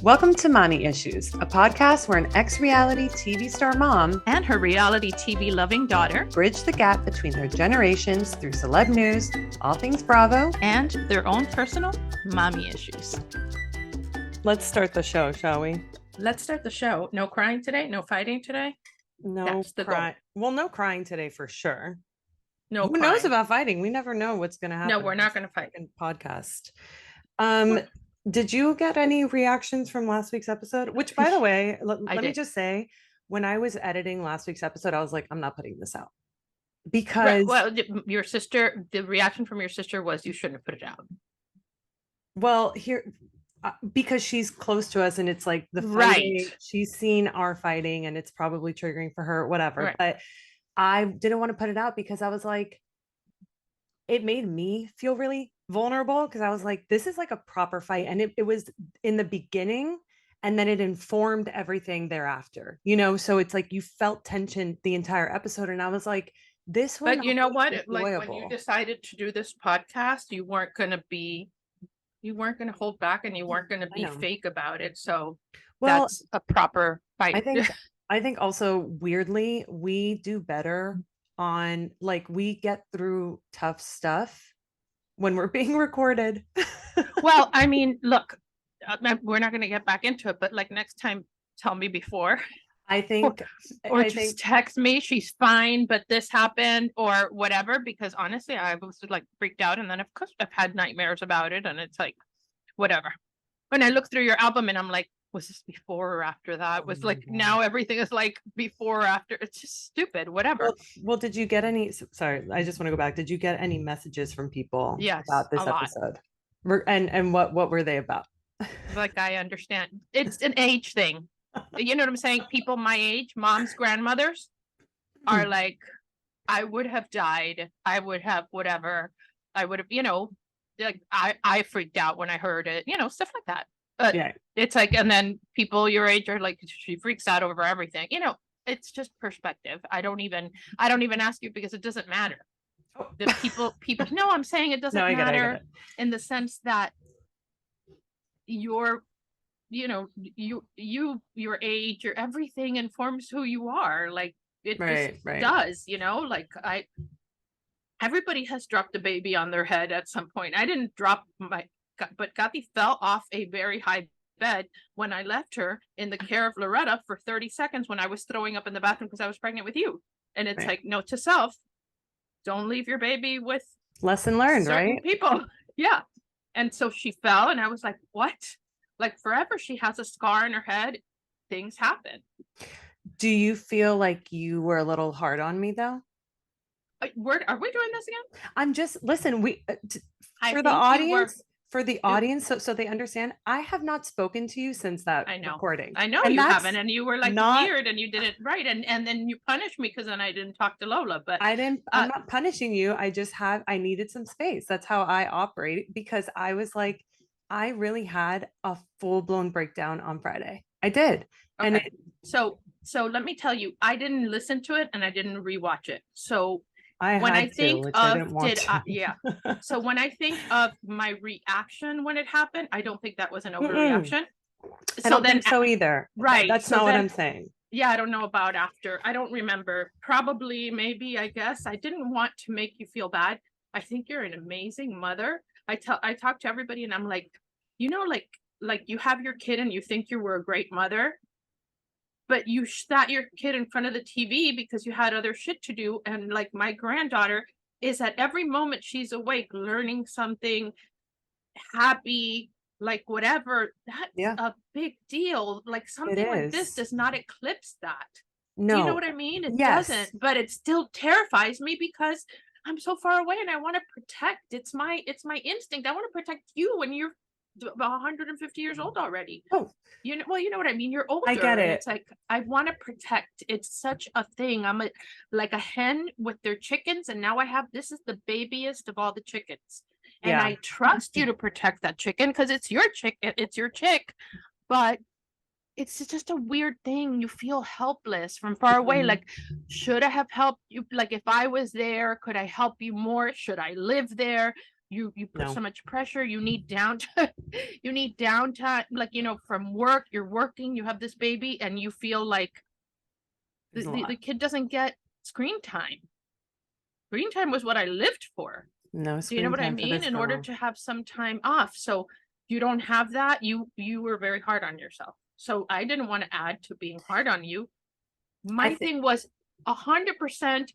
Welcome to Mommy Issues, a podcast where an ex-reality TV star mom and her reality TV loving daughter bridge the gap between their generations through celeb news, all things Bravo, and their own personal mommy issues. Let's start the show, shall we? Let's start the show. No crying today? No fighting today? No crying. Well, no crying today for sure. No Who crying. knows about fighting? We never know what's going to happen. No, we're not going to fight. In podcast. Did you get any reactions from last week's episode? Which, by the way, let me just say, when I was editing last week's episode, I was like, I'm not putting this out. Because... Well, your sister, the reaction from your sister was you shouldn't have put it out. Well, here... because she's close to us and it's like the fighting, right. She's seen our fighting and it's probably triggering for her, whatever. Right. But I didn't want to put it out because I was like, it made me feel really vulnerable because I was like, this is like a proper fight. And it was in the beginning and then it informed everything thereafter, you know? So it's like you felt tension the entire episode. And I was like, this one. But you know what? Like when you decided to do this podcast, you weren't going to hold back and you weren't going to be fake about it. So that's a proper fight. I think also weirdly, we do better on like we get through tough stuff when we're being recorded. Well, I mean, look, we're not going to get back into it, but like next time, tell me before. I think, or just text me, she's fine, but this happened or whatever, because honestly, I was like freaked out. And then of course I've had nightmares about it and it's like, whatever. When I look through your album and I'm like, was this before or after that? Was like, now everything is like before or after. It's just stupid, whatever. Well, did you get any, sorry, I just want to go back. Did you get any messages from people about this episode? And what were they about? Like, I understand. It's an age thing. You know what I'm saying? People my age, moms, grandmothers are like, I would have died. I would have whatever. I would have, you know, like I freaked out when I heard it, you know, stuff like that. But it's like, and then people your age are like, she freaks out over everything. You know, it's just perspective. I don't even ask you because it doesn't matter. The people, no, I'm saying it doesn't matter in the sense that your age, your everything informs who you are. Like it just does, you know, like everybody has dropped a baby on their head at some point. I didn't drop but Kathy fell off a very high bed when I left her in the care of Loretta for 30 seconds when I was throwing up in the bathroom because I was pregnant with you. And it's like, note to self, don't leave your baby with lesson learned, right? People. Yeah. And so she fell and I was like, what? Like forever she has a scar in her head. Things happen. Do you feel like you were a little hard on me though? Are we doing this again? I'm just listen. For the audience, so they understand. I have not spoken to you since that recording. I know you haven't, and you were like weird, and you did it right, and then you punished me because then I didn't talk to Lola. But I didn't. I'm not punishing you. I needed some space. That's how I operate because I was like, I really had a full blown breakdown on Friday. I did, and so let me tell you, I didn't listen to it and I didn't rewatch it. So. So when I think of my reaction when it happened, I don't think that was an overreaction. I don't think so either. Right. That's not what I'm saying. Yeah, I don't know about after. I don't remember. Probably, maybe, I guess. I didn't want to make you feel bad. I think you're an amazing mother. I talk to everybody and I'm like, you know, like you have your kid and you think you were a great mother. But you sat your kid in front of the TV because you had other shit to do. And like my granddaughter is at every moment she's awake, learning something, happy, like whatever. That's a big deal. Like something like this does not eclipse that. No. Do you know what I mean? It doesn't, but it still terrifies me because I'm so far away and I want to protect. It's my instinct. I want to protect you when you're 150 years old already. Oh, you know what I mean? You're older. I get it. It's like I want to protect. It's such a thing. I'm like a hen with their chickens, and now this is the babiest of all the chickens, and I trust you to protect that chicken because it's your chick. It's your chick, but it's just a weird thing. You feel helpless from far away. Like, should I have helped you? Like, if I was there, could I help you more? Should I live there? You put No. so much pressure. You need downtime. You need downtime. Like, from work, you're working, you have this baby, and you feel like There's a the lot. kid doesn't get screen time. Screen time was what I lived for. No Do you know screen what I time for mean? this In order girl. to have some time off. So you don't have that. You were very hard on yourself. So I didn't want to add to being hard on you. I My think thing was 100%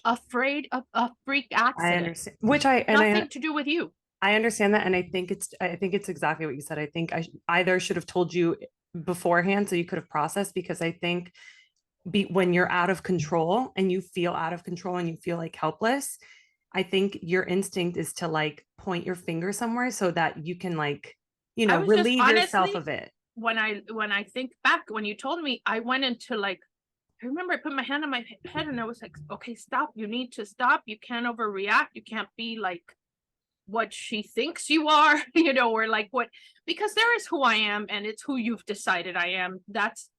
afraid of a freak I accident. understand, which I Nothing to do with you. I understand that, and I think it's exactly what you said. I think I either should have told you beforehand so you could have processed, because I think when you're out of control and you feel out of control and you feel like helpless, I think your instinct is to like point your finger somewhere so that you can like, I was just relieve yourself honestly, of it. when I think back, when you told me, I went into like, I remember I put my hand on my head and I was like, okay, stop. You need to stop. You can't overreact. You can't be like what she thinks you are, or like what, because there is who I am and it's who you've decided I am. That's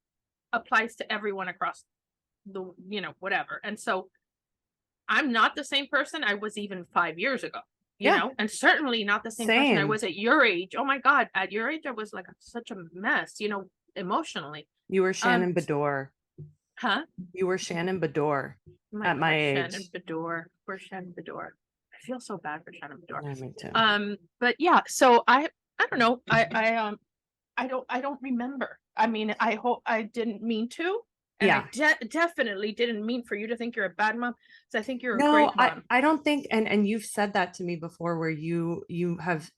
applies to everyone across the, whatever. And so I'm not the same person I was even 5 years ago, Yeah, and certainly not the same person I same. was at your age. Oh my God, at your age, I was like such a mess, emotionally. You were Um, Shannon Bedore. huh? You were Shannon Bedore Oh my at my God, age. Shannon Bedore. Where's Shannon Bedore? I feel so bad for Shannon Bedore. Yeah, me too. But yeah, so I don't know. I don't remember. I mean, I hope I didn't mean to. And Yeah. I definitely didn't mean for you to think you're a bad mom. So I think you're a No, great I mom. I don't think, and you've said that to me before, where you have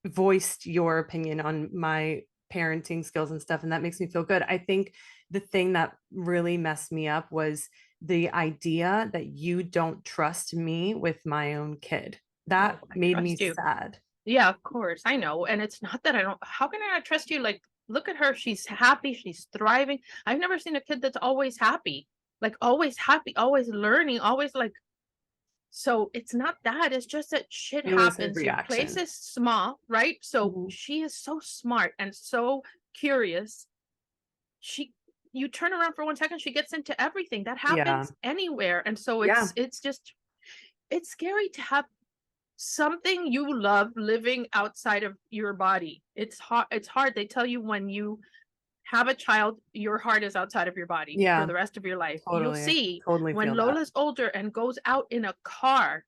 voiced your opinion on my parenting skills and stuff, and that makes me feel good. I think the thing that really messed me up was the idea that you don't trust me with my own kid. Oh, That I made me trust you. sad. Yeah, of course. I know. And it's not that I don't, how can I not trust you? Like, look at her. She's happy. She's thriving. I've never seen a kid that's always happy, always learning, always like, so it's not that. It's just that shit It was a happens. Your place reaction. is small, right? So Mhm. she is so smart and so curious. She, you turn around for 1 second, she gets into everything that Yeah. happens anywhere. And so Yeah. it's just, it's scary to have something you love living outside of your body. It's hard. They tell you when you have a child, your heart is outside of your body for Yeah. the rest of your life. You'll Totally. I see totally when feel that. Lola's older and goes out in a car,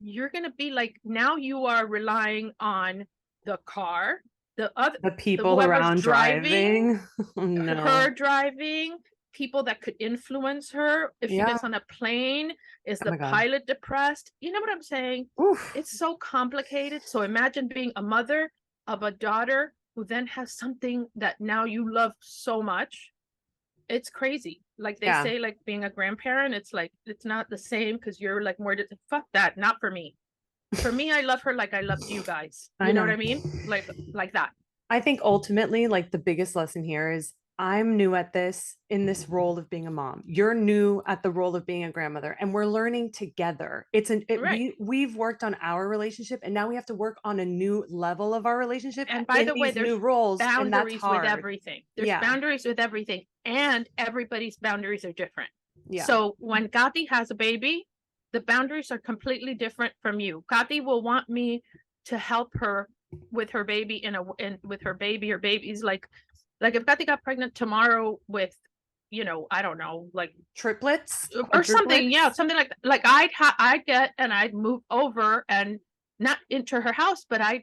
you're gonna be like, now you are relying on the car, The the people whoever's around driving, driving. Oh, her no. driving, people that could influence her. If she Yeah. gets on a plane, is Oh the my God. pilot depressed? You know what I'm saying? Oof. It's so complicated. So imagine being a mother of a daughter who then has something that now you love so much. It's crazy. Like they Yeah. say, like being a grandparent, it's like it's not the same because you're like more fuck that, not for me. For me, I love her like I loved you guys. I You know what know. I mean? Like that. I think ultimately, like the biggest lesson here is I'm new at this in this role of being a mom. You're new at the role of being a grandmother, and we're learning together. Right. We've worked on our relationship, and now we have to work on a new level of our relationship And by in the way, these new there's roles, and that's boundaries with hard. everything. There's Yeah. boundaries with everything, and everybody's boundaries are different. Yeah. So when Gati has a baby, the boundaries are completely different from you. Gati will want me to help her with her baby with her baby or babies. Like if Gati got pregnant tomorrow with, I don't know, like Triplets, or something, yeah, quadruplets. something like I'd get and I'd move over and not into her house, but I'd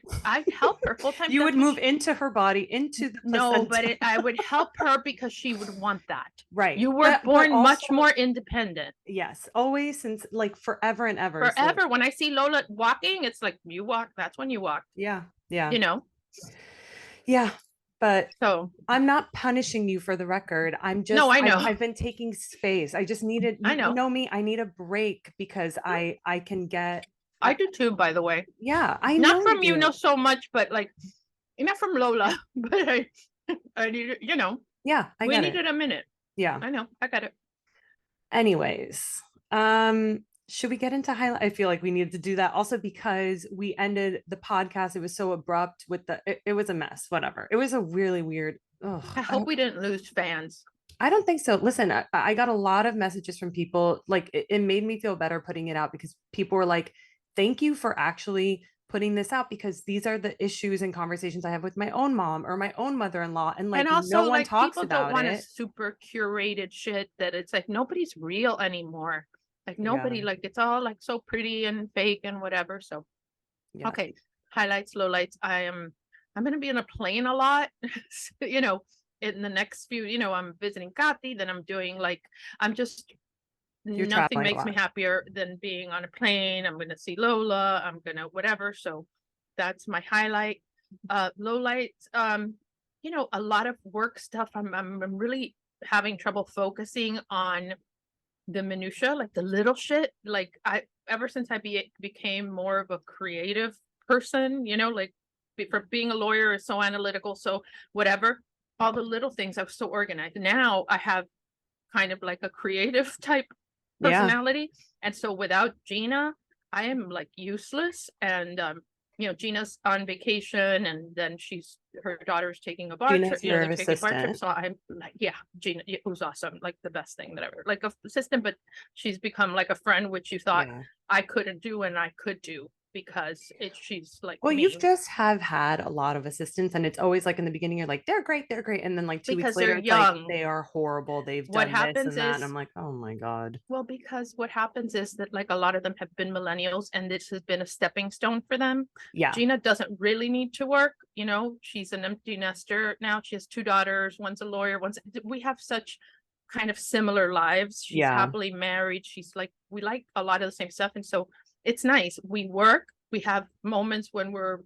help her full time. You That's would what move she, into her body, into the no, but placenta. I would help her because she would want that. Right. You were But born also, much more independent. yes, always, since like forever and ever. So Forever. When I see Lola walking, it's like you walk. That's when you walk. yeah, yeah, You know. yeah. But So I'm not punishing you, for the record. no, I know. I've been taking space. I just needed, I you know. know me, I need a break because I can get I do too. By the way, yeah, I not know you from you, no, do. so much, but like not from Lola. But I need it. Yeah, I We get it. needed a minute. Yeah. I know. I got it. Anyways, should we get into highlight? I feel like we needed to do that also because we ended the podcast. It was so abrupt with it was a mess. Whatever. It was a really weird. Ugh, I hope we didn't lose fans. I don't think so. Listen, I got a lot of messages from people. Like it made me feel better putting it out because people were like, thank you for actually putting this out, because these are the issues and conversations I have with my own mom or my own mother-in-law, and And like no also, one like, talks people don't about want a it. super curated shit that it's like nobody's real anymore. Like Yeah. nobody, like it's all like so pretty and fake and whatever. So Yeah. okay, highlights, lowlights. I'm gonna be in a plane a lot. You know, in the next few, I'm visiting Kathy, then I'm doing like I'm just You're nothing traveling a makes me lot. happier than being on a plane. I'm gonna see Lola, I'm gonna whatever. So that's my highlight. Low lights, a lot of work stuff. I'm really having trouble focusing on the minutia, like the little shit. Like I ever since became more of a creative person, like for being a lawyer is so analytical, so whatever. All the little things I was so organized. Now I have kind of like a creative type Yeah. personality. And so without Gina, I am like useless. And Gina's on vacation and then her daughter's taking a bar trip, Gina's your they're taking a bar trip. assistant. So I'm like, yeah, Gina, it was awesome. Like the best thing that ever, like a assistant, but she's become like a friend, which you thought Yeah. I couldn't do and I could do because she's like Well, you've me. just have had a lot of assistants, and it's always like in the beginning, you're like, they're great, they're great. And then like 2 weeks Because they're later, it's like, young. they are horrible. They've What done this happens and that. And is I'm like, oh my God. Well, because what happens is that like a lot of them have been millennials and this has been a stepping stone for them. Yeah. Gina doesn't really need to work, she's an empty nester now. She has two daughters, one's a lawyer, we have such kind of similar lives. She's Yeah. happily married. She's like, we like a lot of the same stuff. And so it's nice. We work, we have moments when we're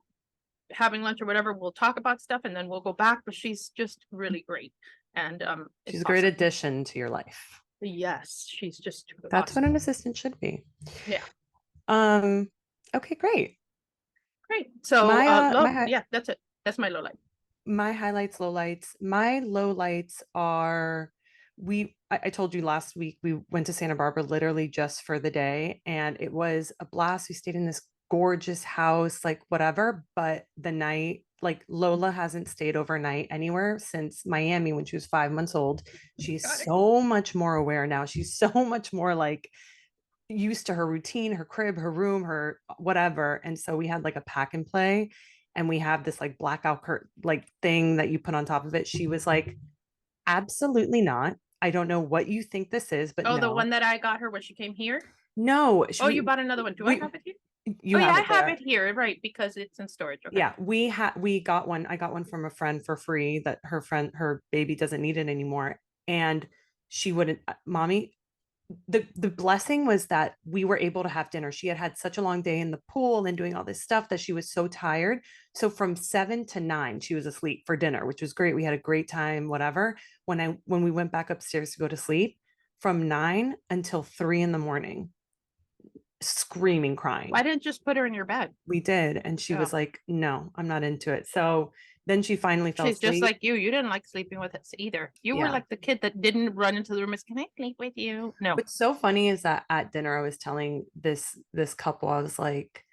having lunch or whatever, we'll talk about stuff and then we'll go back, but she's just really great. And She's it's a great awesome. addition to your life. Yes, she's just That's what awesome. an assistant should be. Yeah. Um, okay, great. Great. So, yeah, that's it. That's my low light. My highlights, lowlights. My lowlights are I told you last week we went to Santa Barbara literally just for the day, and it was a blast. We stayed in this gorgeous house, like whatever, but the night, like Lola hasn't stayed overnight anywhere since Miami when she was 5 months old. She's Got it. so much more aware now. She's so much more like used to her routine, her crib, her room, her whatever. And so we had like a pack and play, and we have this like blackout curtain like thing that you put on top of it. She was like, absolutely not. I don't know what you think this is, but Oh, the no. one that I got her when she came here. No, Oh, you bought another one. Do I we have it here? you Oh, yeah, have I it have it there. here. Right, because it's in storage. Okay. Yeah, we got one. I got one from a friend for free that her baby doesn't need it anymore. And she wouldn't, mommy, the blessing was that we were able to have dinner. She had had such a long day in the pool and doing all this stuff that she was so tired. So from 7 to 9, she was asleep for dinner, which was great. We had a great time, whatever. When we went back upstairs to go to sleep, from 9 until 3 in the morning, screaming, Why crying. didn't you just put her in your bed? We did. And she Yeah. was like, no, I'm not into it. So then she finally fell She's just asleep. like you. You didn't like sleeping with us either. You were Yeah. like the kid that didn't run into the room and say, can I sleep with you? No. What's so funny is that at dinner I was telling this couple, I was like,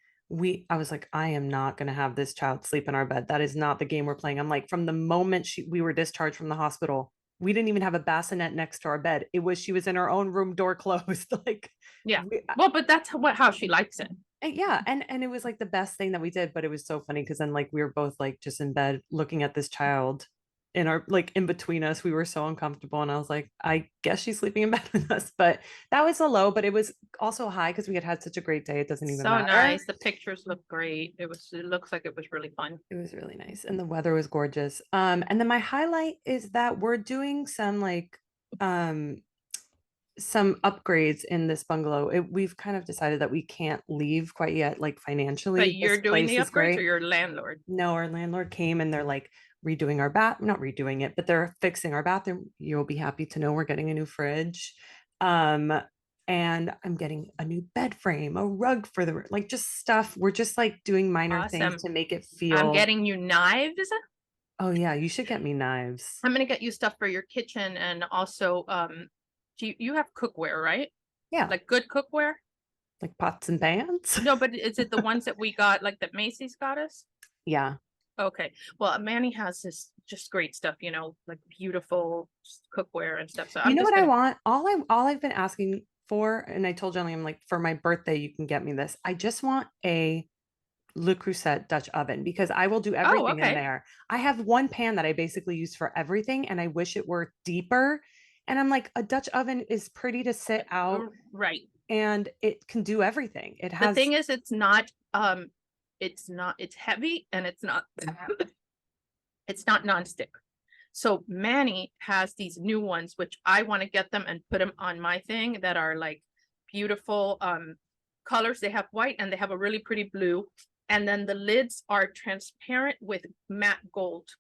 I am not going to have this child sleep in our bed. That is not the game we're playing. I'm like, from the moment we were discharged from the hospital, we didn't even have a bassinet next to our bed. She was in her own room, door closed. Like, Yeah. Well, but that's how she likes it. yeah, and it was like the best thing that we did. But it was so funny because then like we were both like just in bed looking at this child in our like in between us. We were so uncomfortable, and I was like, I guess she's sleeping in bed with us. But that was a low, but it was also high because we had had such a great day. It doesn't even So matter. nice. The pictures look great. It looks like it was really fun. It was really nice, and the weather was gorgeous. And then my highlight is that we're doing some upgrades in this bungalow. We've kind of decided that we can't leave quite yet, like But financially. you're This doing place the is upgrades or great. your landlord? No, our landlord came and they're like redoing our not redoing it, but they're fixing our bathroom. You'll be happy to know we're getting a new fridge. Um, and I'm getting a new bed frame, a rug for like just stuff. We're just like doing minor things Awesome. to make it I'm feel. getting you knives. Oh yeah, you should get me knives. I'm gonna get you stuff for your kitchen and also do you have cookware, right? Yeah, Like good cookware? like pots and pans. No, but is it the ones that we got, like that Macy's got us? Yeah. Okay. Well, Manny has this just great stuff, like beautiful cookware and stuff. So You I'm know just what I gonna want? All I've been asking for, and I told Johnny, I'm like, for my birthday, you can get me this. I just want a Le Creuset Dutch oven because I will do Oh, everything in okay. there. I have one pan that I basically use for everything, and I wish it were deeper. And I'm like, a Dutch oven is pretty to sit out Right. and it can do everything. It The has, thing is, it's heavy and it's not it's not nonstick. So Manny has these new ones, which I want to get them and put them on my thing that are like beautiful colors. They have white and they have a really pretty blue. And then the lids are transparent with matte gold, oh,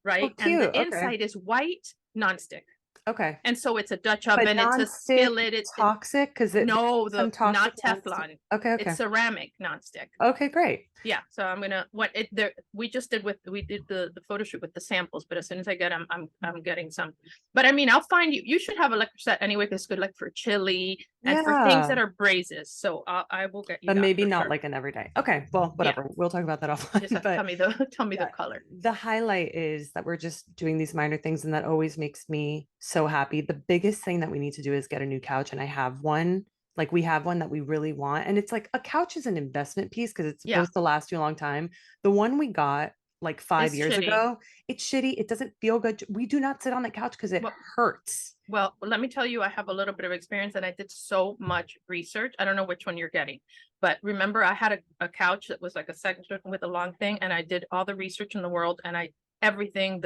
right? And cute. the Okay. inside is white nonstick. Okay. And so it's a Dutch But oven, it's a nonstick skillet, toxic because no, some toxic not nonstick. Teflon. Okay. It's Okay. ceramic nonstick. Okay. Great. Yeah, so I'm gonna what it there we just did with we did the photo shoot with the samples, but as soon as I get them, I'm getting some. But I mean, I'll find you should have a liquor set anyway, because it's good like for chili and for things that Yeah. are braises. So I will get you But that maybe for not sure. like an everyday. Okay. Well, Yeah, whatever. We'll talk about that you just offline. have to But tell me the yeah, color. the highlight is that we're just doing these minor things, and that always makes me so happy. The biggest thing that we need to do is get a new couch, and I have one. Like we have one that we really want, and it's like a couch is an investment piece because it's Yeah, supposed to last you a long time. The one we got like five it's years shitty. ago, it's shitty. It doesn't feel good. We do not sit on the couch because it Well, hurts. Well, let me tell you, I have a little bit of experience and I did so much research. I don't know which one you're getting, but remember I had a couch that was like a section with a long thing, and I did all the research in the world, and everything,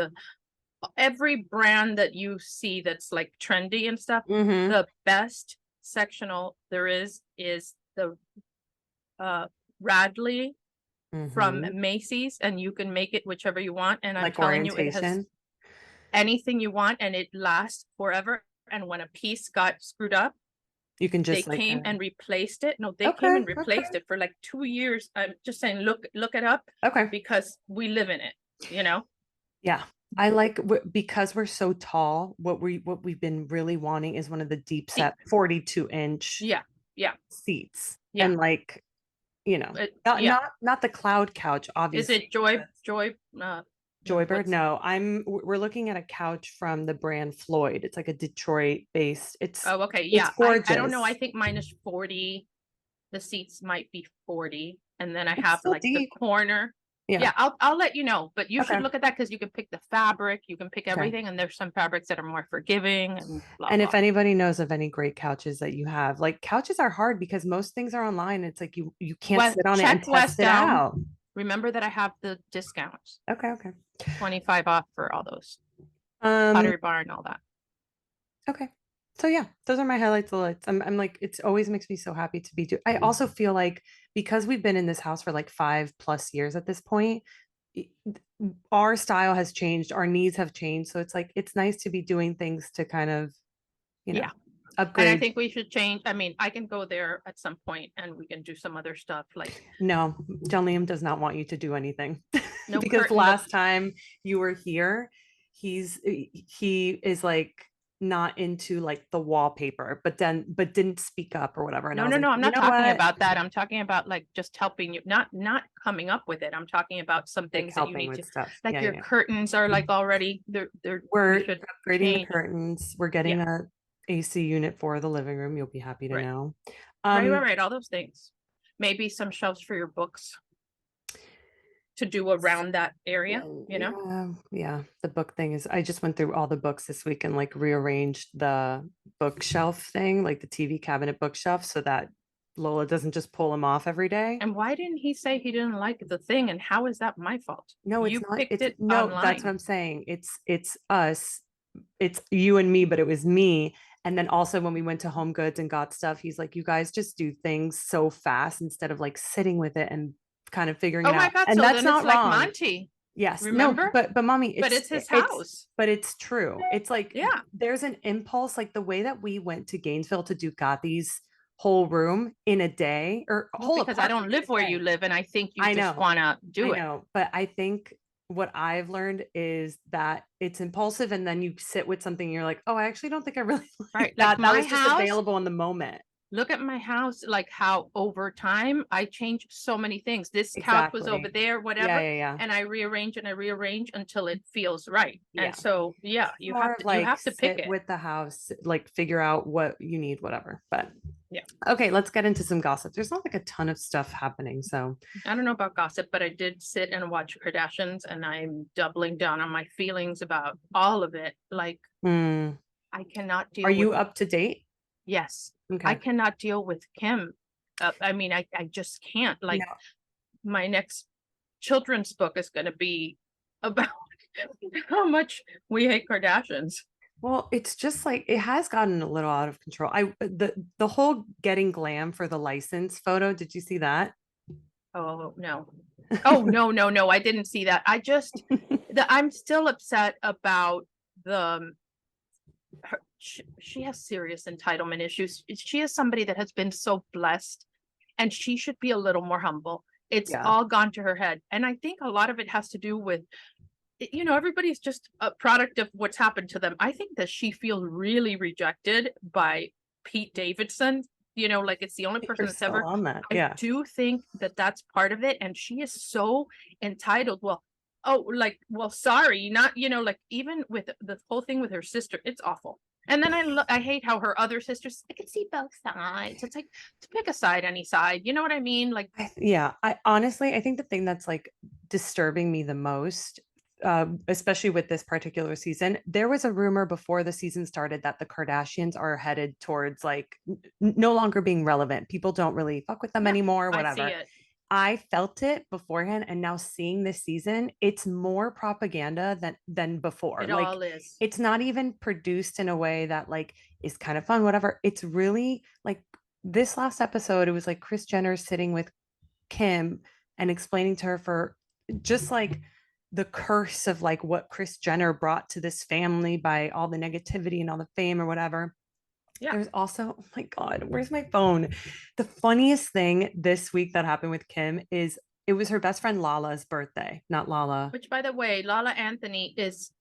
every brand that you see that's like trendy and stuff, Mm-hmm. the best sectional there is the Radley from Mm-hmm. Macy's, and you can make it whichever you want. And I'm Like telling you, it has orientation. anything you want and it lasts forever. And when a piece got screwed up, You can they just like came and replaced it. No, they came okay, and replaced okay, it for like 2 years. I'm just saying, look it up, okay. because we live in it, you know? Yeah. I like because we're so tall, what we've been really wanting is one of the deep See, set 42-inch yeah, yeah, seats. yeah. And like, Yeah. not the cloud couch, Is obviously, it Joy, because Joybird. what's, No, we're looking at a couch from the brand Floyd. It's like a Detroit based. oh, okay. It's Yeah. I don't know. I gorgeous. think mine is 40. The seats might be 40. And then I It's have still like the deep. corner. Yeah. Yeah, I'll let you know, but you should Okay. look at that because you can pick the fabric, you can pick Okay. everything, and there's some fabrics that are more forgiving and blah And if blah. anybody knows of any great couches that you have, like couches are hard because most things are online. It's like you can't Well, sit on it and check test West it Elm. out. Remember that I have the discounts, Okay, okay. 25 off for all those Um, Pottery Barn, all that. okay. So yeah, those are my highlights, lowlights. I'm like, it's always makes me so happy to be do. I also feel like because we've been in this house for like 5+ years at this point, i- our style has changed, our needs have changed. So it's like it's nice to be doing things to kind of, you know, Yeah. And I upgrade. think we should change. I mean, I can go there at some point and we can do some other stuff like No, John Liam does not want you to do anything no because curtain, no. last time you were here, he is like not into like the wallpaper, but didn't speak up or whatever. And I No, was no, like, no, I'm you not know talking what? about that. I'm talking about like just helping you, not coming up with it. I'm talking about some Like things that you helping need with to, stuff. like Yeah, your yeah. curtains are like already, we We're should upgrading the change. curtains. We're Yeah, getting a AC unit for the living room. You'll be happy to right, know. right, right, Um, right. All those things. Maybe some shelves for your books to do around that area, well, you know? yeah. The book thing is, I just went through all the books this week and like rearranged the bookshelf thing, like the TV cabinet bookshelf, so that Lola doesn't just pull them off every day. And why didn't he say he didn't like the thing? And how is that my fault? No, it's You not. picked It's it no, that's what online. I'm saying. It's us. It's you and me, but it was me. And then also when we went to Home Goods and got stuff, he's like, you guys just do things so fast instead of like sitting with it and kind of figuring Oh it my out. God. And So that's then it's not like wrong. Monty, Yes. No, remember? but mommy, But it's his it's house. but it's true. It's like Yeah. there's an impulse, like the way that we went to Gainesville to do Gothi's whole room in a day or Well, whole because I apartment don't in live where a you day. live, and I think you I just know. want to I do it. know, but I think what I've learned is that it's impulsive, and then you sit with something and you're like, oh, I actually don't think I really like Right. Like that. That my was just house, available in the moment. look at my house, like how over time I changed so many things. This couch was over Exactly. there, Yeah, whatever, yeah, yeah. and I rearrange and I rearrange until it feels right. And Yeah. so, yeah, More of you like have to pick sit it. with the house, like figure out what you need, whatever. But Yeah. okay, let's get into some gossip. There's not like a ton of stuff happening. So I don't know about gossip, but I did sit and watch Kardashians, and I'm doubling down on my feelings about all of it. Like, mm, I cannot are deal with, you up to date? yes, I Okay. cannot deal with Kim. I mean, I just can't. Like, No. my next children's book is going to be about how much we hate Kardashians. Well, it's just like it has gotten a little out of control. The whole getting glam for the license photo, did you see that? Oh no. Oh no, no, no. I didn't see that. I'm still upset about the she has serious entitlement issues. She is somebody that has been so blessed, and she should be a little more humble. It's Yeah. all gone to her head. And I think a lot of it has to do with, everybody's just a product of what's happened to them. I think that she feels really rejected by Pete Davidson. Like, it's the only person You're that's still ever. on that. I Yeah. do think that that's part of it, and she is so entitled. Well, oh, like, well, sorry, not, like, even with the whole thing with her sister, it's awful. And then I hate how her other sisters, I can see both sides. It's like, to pick a side, any side. You know what I mean? Like, Yeah, I honestly, I think the thing that's like disturbing me the most, especially with this particular season, there was a rumor before the season started that the Kardashians are headed towards like no longer being relevant. People don't really fuck with them yeah, anymore, I see whatever. it. I felt it beforehand, and now seeing this season, it's more propaganda than before. It Like, all is. it's not even produced in a way that like is kind of fun, whatever. It's really like this last episode, it was like Chris Jenner sitting with Kim and explaining to her for just like the curse of like what Chris Jenner brought to this family by all the negativity and all the fame or whatever. Yeah. There's also, oh my God, where's my phone? The funniest thing this week that happened with Kim is it was her best friend Lala's birthday, not Lala. Which, by the way, Lala Anthony is,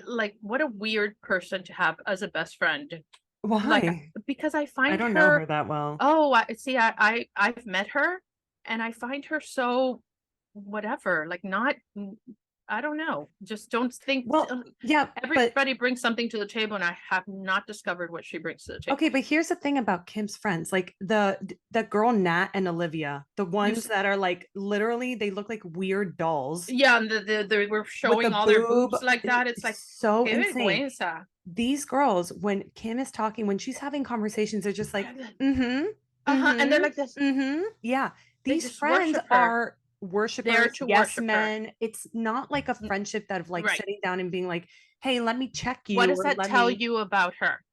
like, what a weird person to have as a best friend. Like, Why? because I I find don't know her, her that well. oh, I've met her, and I find her so whatever, like, not, I don't know, just don't think. Well, yeah, but Everybody brings something to the table, and I have not discovered what she brings to the table. okay, but here's the thing about Kim's friends, like the girl Nat and Olivia, the ones that are like literally they look like weird dolls Yeah, and they were with the showing all their boob. boobs like that. It's like, It's so qué insane. vergüenza. These girls, when Kim is talking, when she's having conversations, they're just like, mm-hmm, And they're mm-hmm, like this. mm-hmm. Yeah. They These just friends worship her. are There worshipers, to yes worship her. men. It's not like a friendship that of like Right. sitting down and being like, hey, let me check What you does or that let tell me. you about her?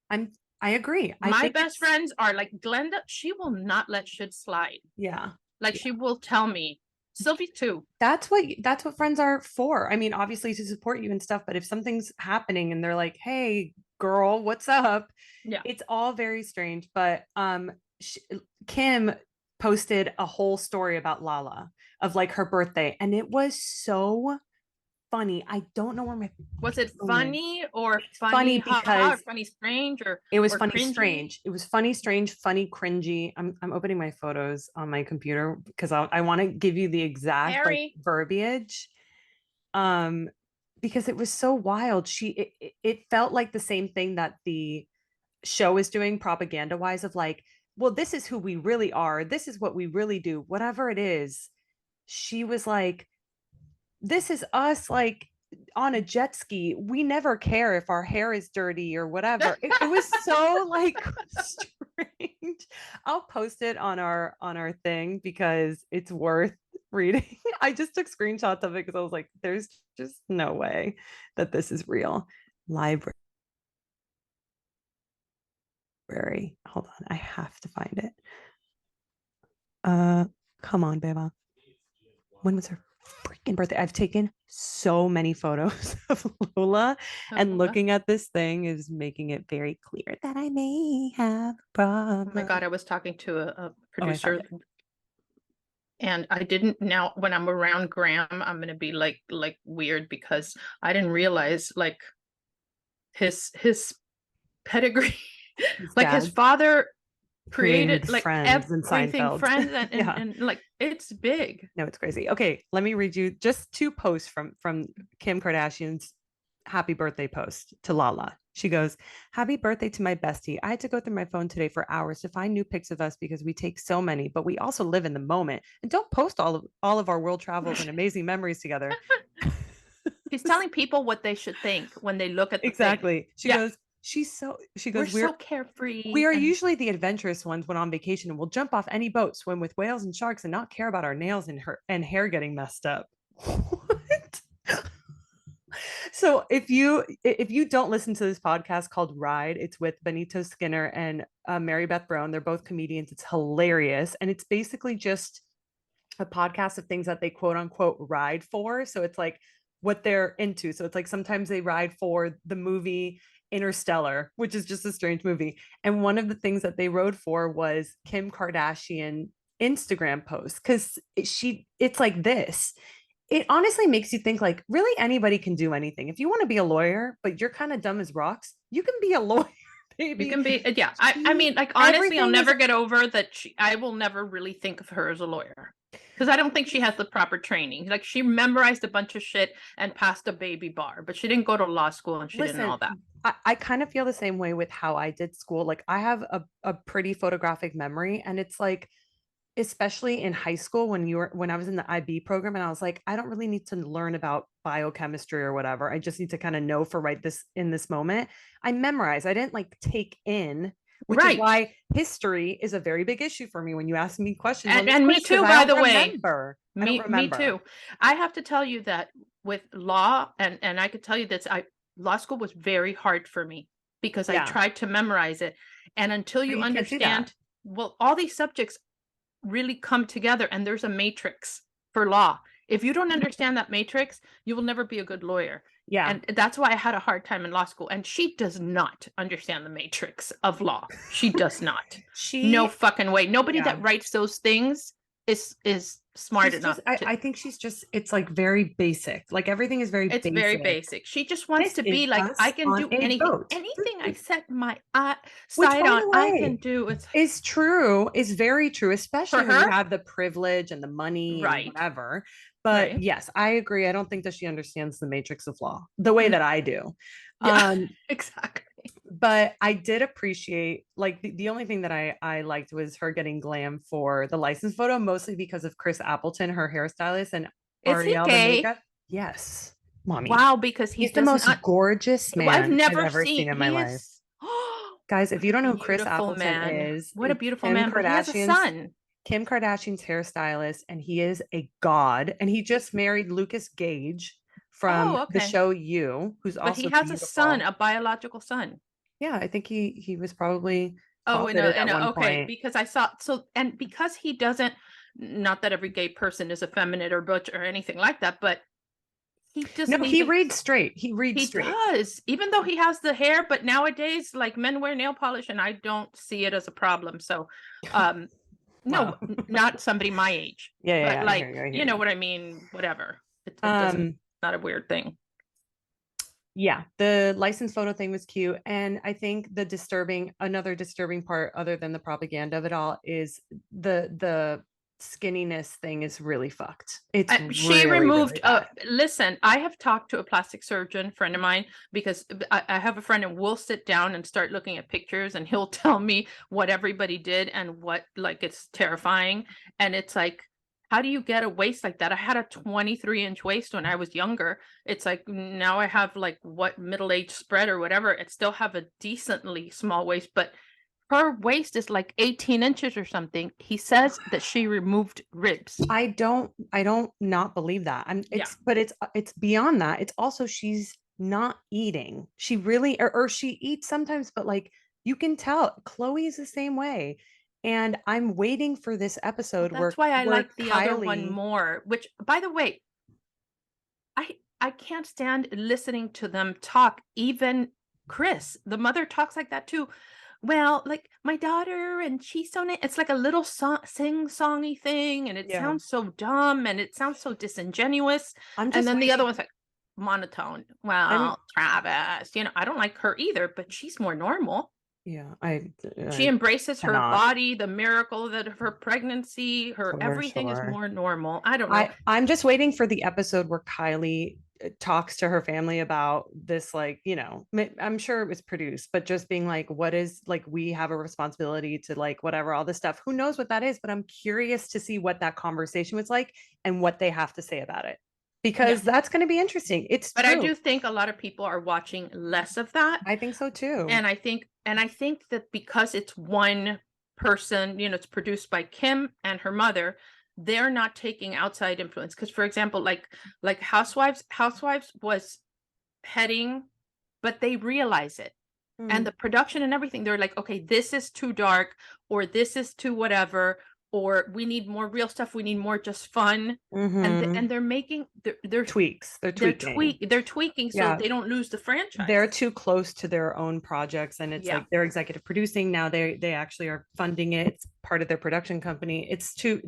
I agree. I My think best friends are like Glenda. She will not let shit slide. yeah. Like, Yeah. she will tell me. Sylvie too. That's what friends are for. I mean, obviously to support you and stuff, but if something's happening and they're like, "Hey, girl, what's up?" Yeah. It's all very strange, but Kim posted a whole story about Lala of like her birthday and it was so funny. I don't know where my Was it phone is. funny or It's funny funny haha or because funny strange it was or funny cringy? strange. It was funny strange, funny cringy. I'm opening my photos on my computer because I want to give you the exact like Harry. verbiage. Um, because it was so wild. It felt like the same thing that the show is doing propaganda wise of like, well, this is who we really are. This is what we really do. Whatever it is, she was like, this is us like on a jet ski. We never care if our hair is dirty or whatever. It was so like strange. I'll post it on our thing because it's worth reading. I just took screenshots of it because I was like, there's just no way that this is real. Library. Hold on, I have to find it. Come on, Beba. When was her freaking birthday? I've taken so many photos of Lola, and looking at this thing is making it very clear that I may have a problem. Oh my God, I was talking to a producer, Oh, and I didn't. Now when I'm around Graham, I'm gonna be like weird because I didn't realize like his pedigree. Like, his father created like Friends and everything, Seinfeld. Friends, and, Yeah. and like it's big. No, it's crazy. Okay, let me read you just two posts from Kim Kardashian's happy birthday post to Lala. She goes, "Happy birthday to my bestie. I had to go through my phone today for hours to find new pics of us because we take so many, but we also live in the moment and don't post all of our world travels and amazing memories together." He's telling people what they should think when they look at the thing. Exactly. She Yeah, goes, she we're goes, so we carefree are and usually the adventurous ones when on vacation and we'll jump off any boat, swim with whales and sharks, and not care about our nails and hair getting messed up. What? So if you don't listen to this podcast called Ride, it's with Benito Skinner and Mary Beth Brown. They're both comedians. It's hilarious, and it's basically just a podcast of things that they quote unquote ride for. So it's like what they're into. So it's like sometimes they ride for the movie Interstellar, which is just a strange movie. And one of the things that they rode for was Kim Kardashian Instagram posts because it's like this. It honestly makes you think like really anybody can do anything. If you want to be a lawyer, but you're kind of dumb as rocks, you can be a lawyer, you baby. can be, yeah. I mean, like honestly, I'll Everything is never get over that. I will never really think of her as a lawyer because I don't think she has the proper training. Like she memorized a bunch of shit and passed a baby bar, but she didn't go to law school and she didn't know listen. that. I kind of feel the same way with how I did school. Like I have a pretty photographic memory, and it's like especially in high school when I was in the IB program and I was like, I don't really need to learn about biochemistry or whatever. I just need to kind of know for right this in this moment. I memorized. I didn't like take in, which is Right. why history is a very big issue for me when you ask me questions on this And me quiz, because too, I by don't the way. remember. I don't Me remember. too. I have to tell you that with law, and I could tell you this, law school was very hard for me because I Yeah. tried to memorize it. And until you You can't do that. understand, well, all these subjects really come together and there's a matrix for law. If you don't understand that matrix, you will never be a good lawyer. Yeah. And that's why I had a hard time in law school. And she does not understand the matrix of law. She does not. No fucking way. Nobody Yeah. that writes those things is smart She's enough. I think she's just it's like very basic. Like everything is very It's basic. very basic. She just wants This to is be like, us I can on do a anything. boat. Anything I set my Which, sight by on, the I can way, do. It's is true, is very true, especially for when you her. have the privilege and the money and Right. whatever. But Right. yes, I agree. I don't think that she understands the matrix of law the way No. that I do. Yeah, exactly. But I did appreciate like the only thing that I liked was her getting glam for the license photo, mostly because of Chris Appleton, her hairstylist, and Is he Ariel, the gay? makeup. Yes, mommy. Wow, because he He's the does most not. gorgeous Well, I've man I've never ever seen seen. in my He life. is Guys, if you don't know who Chris beautiful Appleton man. is, What a beautiful Kim man. But he has a Kardashian's son. Kim Kardashian's hairstylist, and he is a god. And he just married Lucas Gage from Oh, the okay. show You, who's But also he has beautiful. a son, a biological son. Yeah, I think he was probably Oh, closeted at one okay, point. because I saw so, and because he doesn't, not that every gay person is effeminate or butch or anything like that, but he doesn't No, he even. reads straight. He reads He straight. does, even though he has the hair. But nowadays, like men wear nail polish, and I don't see it as a problem. So, no, Wow. not somebody my age. Yeah, But yeah, I like, hear you you. know what I mean? Whatever. It doesn't. Not a weird thing. Yeah, the license photo thing was cute. And I think another disturbing part, other than the propaganda of it all, is the skinniness thing is really fucked. It's She really, removed. really bad. Listen, I have talked to a plastic surgeon friend of mine because I have a friend and we'll sit down and start looking at pictures and he'll tell me what everybody did and what, like, it's terrifying. And it's like, how do you get a waist like that? I had a 23-inch waist when I was younger. It's like now I have like what middle-aged spread or whatever. It still have a decently small waist, but her waist is like 18 inches or something. He says that she removed ribs. I don't not believe that. But it's beyond that. It's also she's not eating. She really or she eats sometimes, but like you can tell Chloe is the same way. And I'm waiting for this episode That's why I like the other one Kylie more, which by the way, I can't stand listening to them talk. Even Chris, the mother, talks like that too. Well, like my daughter, and she's so nice. It's like a little sing-songy thing, and it Yeah. sounds so dumb and it sounds so disingenuous. I'm just And then the waiting. other one's like monotone. Well, Travis, I don't like her either, but she's more normal. Yeah, She I embraces her cannot. body, the miracle that of her pregnancy, her For everything is sure. more normal. I don't know. I'm just waiting for the episode where Kylie talks to her family about this, like, I'm sure it was produced, but just being like, what is, like, we have a responsibility to, like, whatever, all this stuff. Who knows what that is, but I'm curious to see what that conversation was like and what they have to say about it. Yeah. Because that's going to be interesting. It's But I true. do think a lot of people are watching less of that. I think so too. And I think that because it's one person, it's produced by Kim and her mother, they're not taking outside influence. Because for example, like Housewives was petting, but they realize it. And Mm. the production and everything, they're like, okay, this is too dark, or this is too whatever, or we need more real stuff, we need more just fun. And Hmm. they're making they're Tweaks. They're they're tweaking. tweak they're tweaking so Yeah. they don't lose the They're franchise. too close to their own projects, and it's Yeah. like they're executive producing now. They actually are funding it. It's part of their production company. It's too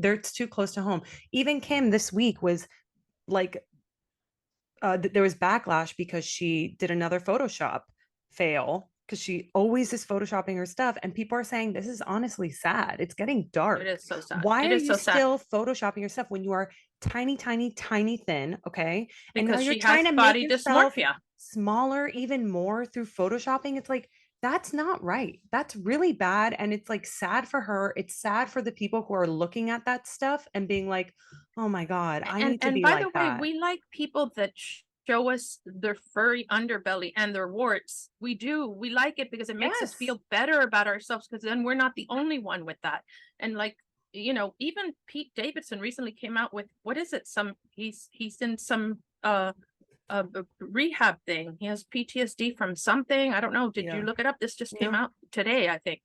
close to home. Even Kim this week was like, there was backlash because she did another Photoshop fail, because she always is photoshopping her stuff, and people are saying this is honestly sad. It's getting It dark. is so sad. Why It are is you so sad still photoshopping your stuff when you are tiny, tiny, tiny thin? Okay, and now because you're she trying has to make body yourself dysmorphia. smaller even more through photoshopping. It's like, that's not right. That's really bad, and it's like sad for her. It's sad for the people who are looking at that stuff and being like, oh my god, I And need to and be by the like way, that. we like people that show us their furry underbelly and their warts. We do. We like it because it makes us Yes. feel better about ourselves because then we're not the only one with that. And like, even Pete Davidson recently came out with what is it? He's in some rehab thing. He has PTSD from something. I don't know. Did you Yeah. look it up? This just came No. out today, I think.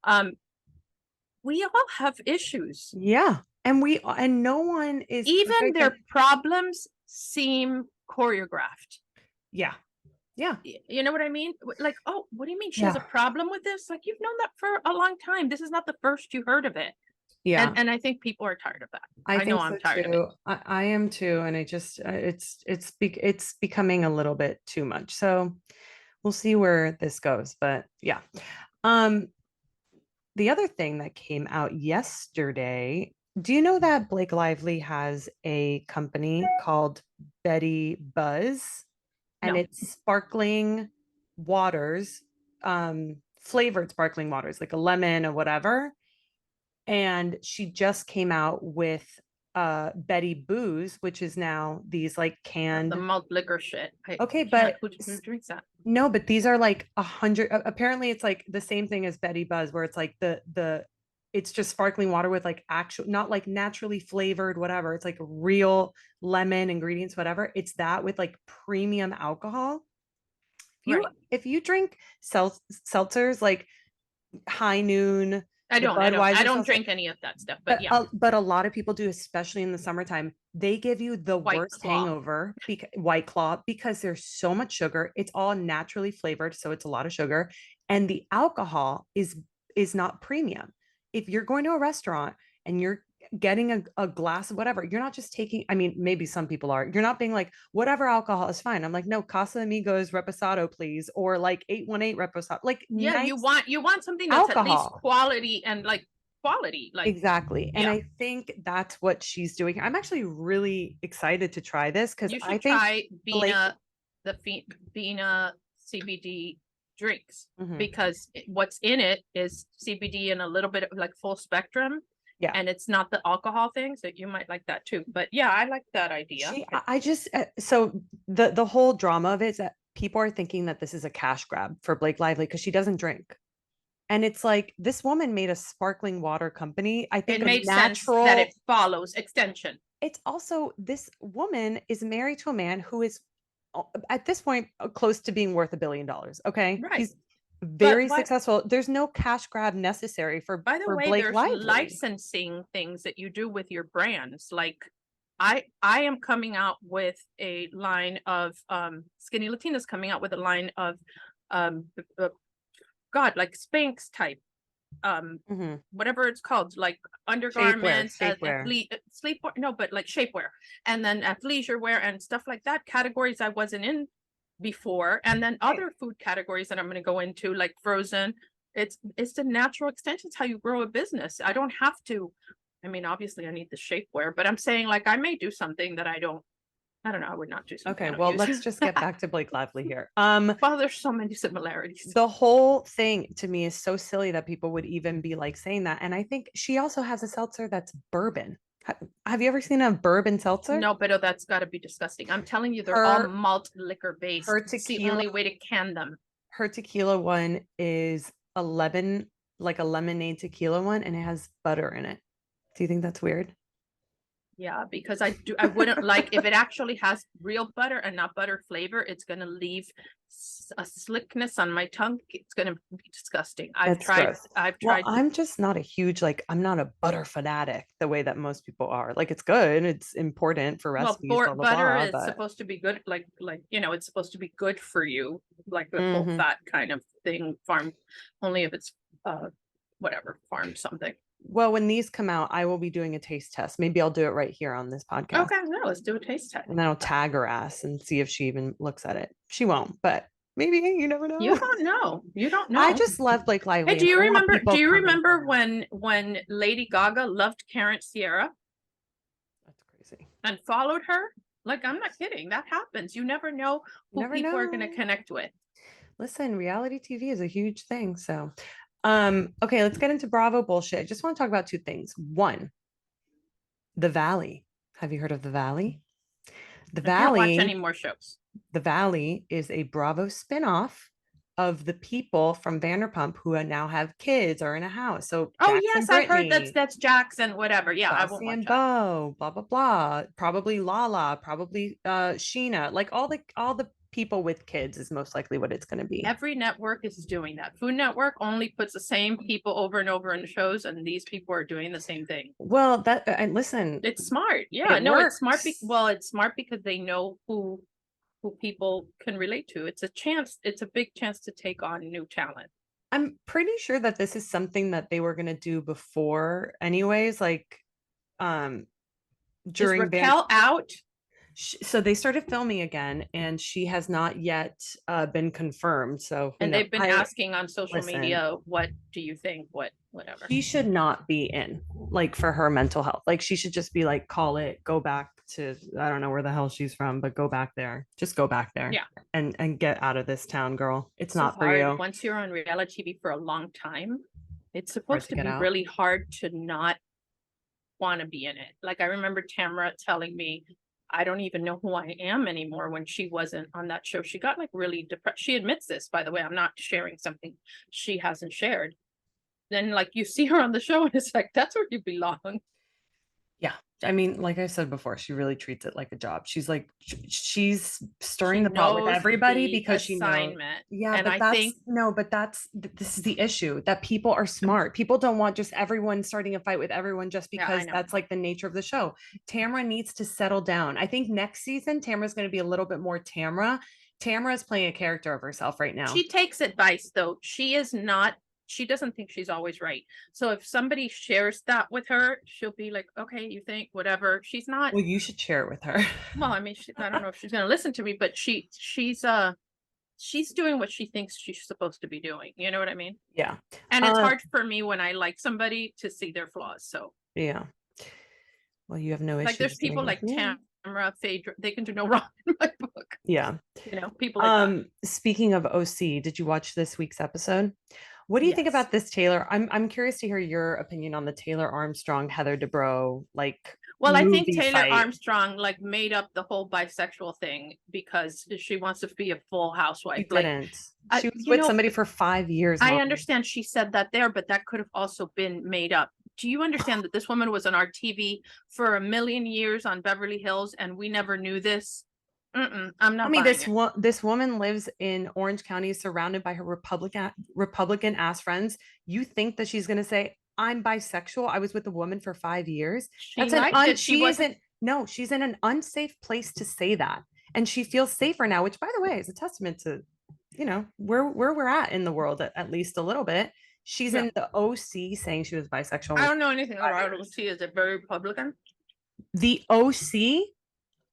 Um, we all have issues. Yeah. And no one is Even perfect. And their problems seem choreographed. yeah. Yeah. You know what I mean? Like, oh, what do you mean she has Yeah. a problem with this? Like, you've known that for a long time. This is not the first you heard of it. And Yeah. and I think people are tired of that. I I know think so I'm tired of it. too. I am too. And I just, it's becoming a little bit too much. So we'll see where this goes. But yeah. Um, the other thing that came out yesterday, do you know that Blake Lively has a company called Betty Buzz? And No. it's sparkling waters, flavored sparkling waters, like a lemon or whatever. And she just came out with BettyBooze, which is now these like The canned. malt liquor shit. Okay, I can't. but Who drinks that? no, but these are like 100. Apparently, it's like the same thing as Betty Buzz, where it's like it's just sparkling water with like actual, not like naturally flavored, whatever. It's like real lemon ingredients, whatever. It's that with like premium alcohol. Right. If you drink seltzers like High Noon, I the don't. I don't. I Budweiser don't seltzer, drink any of that stuff. But yeah, but a lot of people do, especially in the summertime. They give you the White worst Claw. hangover, White Claw, because there's so much sugar. It's all naturally flavored, so it's a lot of sugar, and the alcohol is not premium. If you're going to a restaurant and you're getting a glass of whatever, you're not just taking, I mean, maybe some people are, you're not being like, whatever alcohol is fine. I'm like, no, Casamigos Reposado, please, or like 818 Reposado, like Yeah, nice you want something that's at least alcohol. quality and like quality. Like, Exactly. And yeah, I think that's what she's doing. I'm actually really excited to try this because you I should think try Blake. Bina CBD drinks Mhm. because what's in it is CBD and a little bit of like full spectrum, Yeah. and it's not the alcohol thing, so you might like that too. But yeah, I like that idea. I just, so the whole drama of it is that people are thinking that this is a cash grab for Blake Lively because she doesn't drink. And it's like, this woman made a sparkling water company. I It think a made sense that natural. it follows extension. It's also, this woman is married to a man who is at this point close to being worth $1 billion. Okay. Right. He's But very successful. There's no cash grab necessary for by the way, Blake there's Lively. licensing things that you do with your brands. Like I am coming out with a line of Skinny Latinas coming out with a line of um God, like Spanx type whatever it's called, like Shapewear, undergarments, shapewear. sleepwear, no, but like shapewear, and then athleisure wear and stuff like that, categories I wasn't in before, and then Right. other food categories that I'm going to go into, like frozen. It's the natural extension. It's how you grow a business. I don't have to. I mean, obviously, I need the shapewear, but I'm saying like I may do something that I don't. I don't know. I would not do something Okay, I don't well, use. let's just get back to Blake Lively here. Well, there's so many similarities. The whole thing to me is so silly that people would even be like saying that. And I think she also has a seltzer that's bourbon. Have you ever seen a bourbon seltzer? No, but oh, that's got to be disgusting. I'm telling you, they're all Her malt liquor based. her It's the tequila only way to can them. her tequila one is a lemon, like a lemonade tequila one, and it has butter in it. Do you think that's weird? Yeah, because I wouldn't like if it actually has real butter and not butter flavor, it's gonna leave a slickness on my tongue. It's gonna be disgusting. That's gross. I've Well, tried. I'm just not a huge, like, I'm not a butter fanatic the way that most people are. Like, it's good, it's important for Well, recipes, blah blah butter blah. is But supposed to be good, it's supposed to be good for you, like the full Mhm. fat kind of thing. Farm only if it's whatever farm something. Well, when these come out, I will be doing a taste test. Maybe I'll do it right here on this podcast. Okay, no, let's do a taste test. And then I'll tag her ass and see if she even looks at it. She won't, but maybe you never know. You don't know. You don't know. I just love Blake Lively. Hey, do and I you don't want remember? people Do you coming remember for her. when Lady Gaga loved Karen Sierra That's crazy. and followed her? Like, I'm not kidding. That happens. You never know who Never people are going know. to connect with. Listen, reality TV is a huge thing. So, okay, let's get into Bravo bullshit. I just want to talk about two things. One, The Valley. Have you heard of The Valley? The I can't watch any Valley, more shows. The Valley is a Bravo spinoff of the people from Vanderpump who now have kids or in a house. So Oh Jackson yes, I've heard Brittany, that's Jackson, whatever. Yeah, I won't Saucy watch and that. Bo, blah blah blah. Probably Lala, probably Sheena. Like all the people with kids is most likely what it's going to be. Every network is doing that. Food Network only puts the same people over and over in shows, and these people are doing the same thing. Well, that and listen, It's smart. Yeah, it no, it's smart. works. Well, it's smart because they know who people can relate to. It's a chance. It's a big chance to take on new talent. I'm pretty sure that this is something that they were going to do before anyways, like um Is during Van Raquel out? so they started filming again and she has not yet been confirmed. So who And knows? they've been I asking on social listen, media, what do you think? Whatever. she should not be in like for her mental health. Like she should just be like, call it, go back to I don't know where the hell she's from, but go back there. Just go back there Yeah. and get out of this town, girl. It's So not for hard. you. Once you're on reality TV for a long time, it's Hard supposed to to get be out. really hard to not want to be in it. Like I remember Tamara telling me, I don't even know who I am anymore when she wasn't on that show. She got like really depressed. She admits this, by the way. I'm not sharing something she hasn't shared. Then like you see her on the show and it's like, that's where you belong. Yeah. I mean, like I said before, she really treats it like a job. She's like, she's She stirring the pot with knows everybody the because she knows. assignment. Yeah, And but I think, this is the issue that people are smart. People don't want just everyone starting a fight with everyone just yeah, I because know. that's like the nature of the show. Tamara needs to settle down. I think next season, Tamara's going to be a little bit more Tamara. Tamara is playing a character of herself right now. She takes advice though. She doesn't think she's always right. So if somebody shares that with her, she'll be like, okay, you think whatever. She's not, Well, you should share it with her. well, I mean, I don't know if she's going to listen to me, but she's doing what she thinks she's supposed to be doing. You know what I mean? Yeah. And it's hard for me when I like somebody to see their flaws. So Yeah. Well, you have no issues. like there's people like me. Tamara, Phaedra, they can do no wrong in my book. Yeah. You know, people like that. Speaking of OC, did you watch this week's episode? What do you think Yes. about this Taylor? I'm curious to hear your opinion on the Taylor Armstrong, Heather Dubrow, like Well, I think movie Taylor fight. Armstrong like made up the whole bisexual thing because she wants to be a full housewife. She Like, didn't. She was you with know, somebody for 5 years. I Mom. understand she said that there, but that could have also been made up. Do you understand that this woman was on our TV for a million years on Beverly Hills and we never knew this? I'm not I mean, buying it. this woman lives in Orange County, surrounded by her Republican ass friends. You think that she's gonna say, "I'm bisexual. I was with a woman for 5 years." She That's an liked it. she isn't. No, she's in an unsafe place to say that, and she feels safer now. Which, by the way, is a testament to, where we're at in the world, at least a little bit. She's in the OC saying she was bisexual. I don't know anything about OC. Is it very Republican? The OC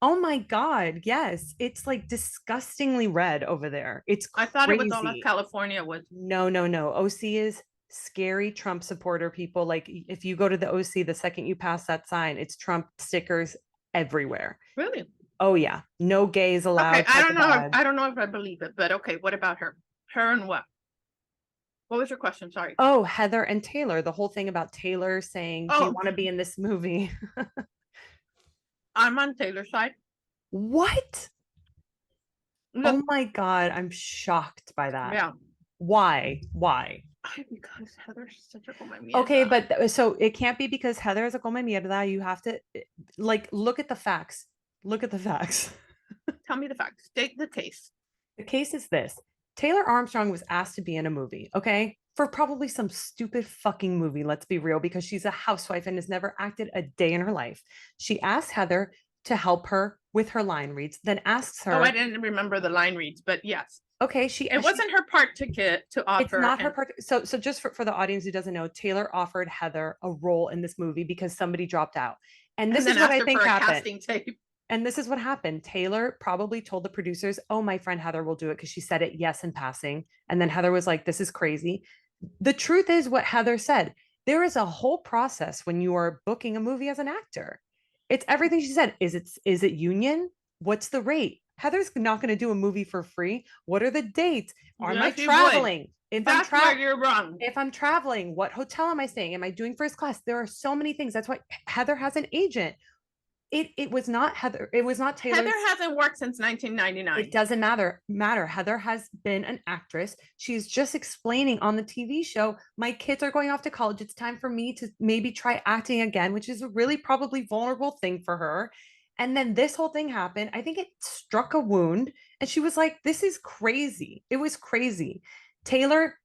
Oh my God. Yes. It's like disgustingly red over there. It's I thought it was all of crazy. California was. No, no, no. OC is scary Trump supporter people. Like if you go to the OC, the second you pass that sign, it's Trump stickers everywhere. Really? Oh yeah. No gays Okay, allowed I type don't of know. vibe. I don't know if I believe it, but okay. What about her? Her and what? What was your question? Sorry. Oh, Heather and Taylor, the whole thing about Taylor saying, "Do you Oh, want to be in this movie?" I'm on Taylor's side. What? Look, Oh my God, I'm shocked by that. yeah, Why? Why? because Heather's such a goma Okay, mierda. but so it can't be because Heather is a come mierda. You have to like look at the facts. Look at the facts. Tell me the facts. State the case. The case is this. Taylor Armstrong was asked to be in a movie, okay? For probably some stupid fucking movie, let's be real, because she's a housewife and has never acted a day in her life. She asked Heather to help her with her line reads, then asks Oh, I her, didn't remember the line reads, but yes, okay, it wasn't her part to get to it's offer. not her And part. So just for the audience who doesn't know, Taylor offered Heather a role in this movie because somebody dropped out. And and this then is what asked I her for think a happened. casting tape. And this is what happened. Taylor probably told the producers, "Oh, my friend Heather will do it," because she said it yes in passing. And then Heather was like, "This is crazy." The truth is what Heather said. There is a whole process when you are booking a movie as an actor. It's everything she said. Is it union? What's the rate? Heather's not going to do a movie for free. What are the dates? Am I Yes, you would. traveling? That's where you're wrong. If I'm traveling, what hotel am I staying? Am I doing first class? There are so many things. That's why Heather has an agent. It was not Heather. It was not Heather Taylor's. hasn't worked since It 1999. doesn't matter. Heather has been an actress. She's just explaining on the TV show, my kids are going off to college. It's time for me to maybe try acting again, which is a really probably vulnerable thing for her. And then this whole thing happened. I think it struck a wound. And she was like, this is crazy. It was crazy. Taylor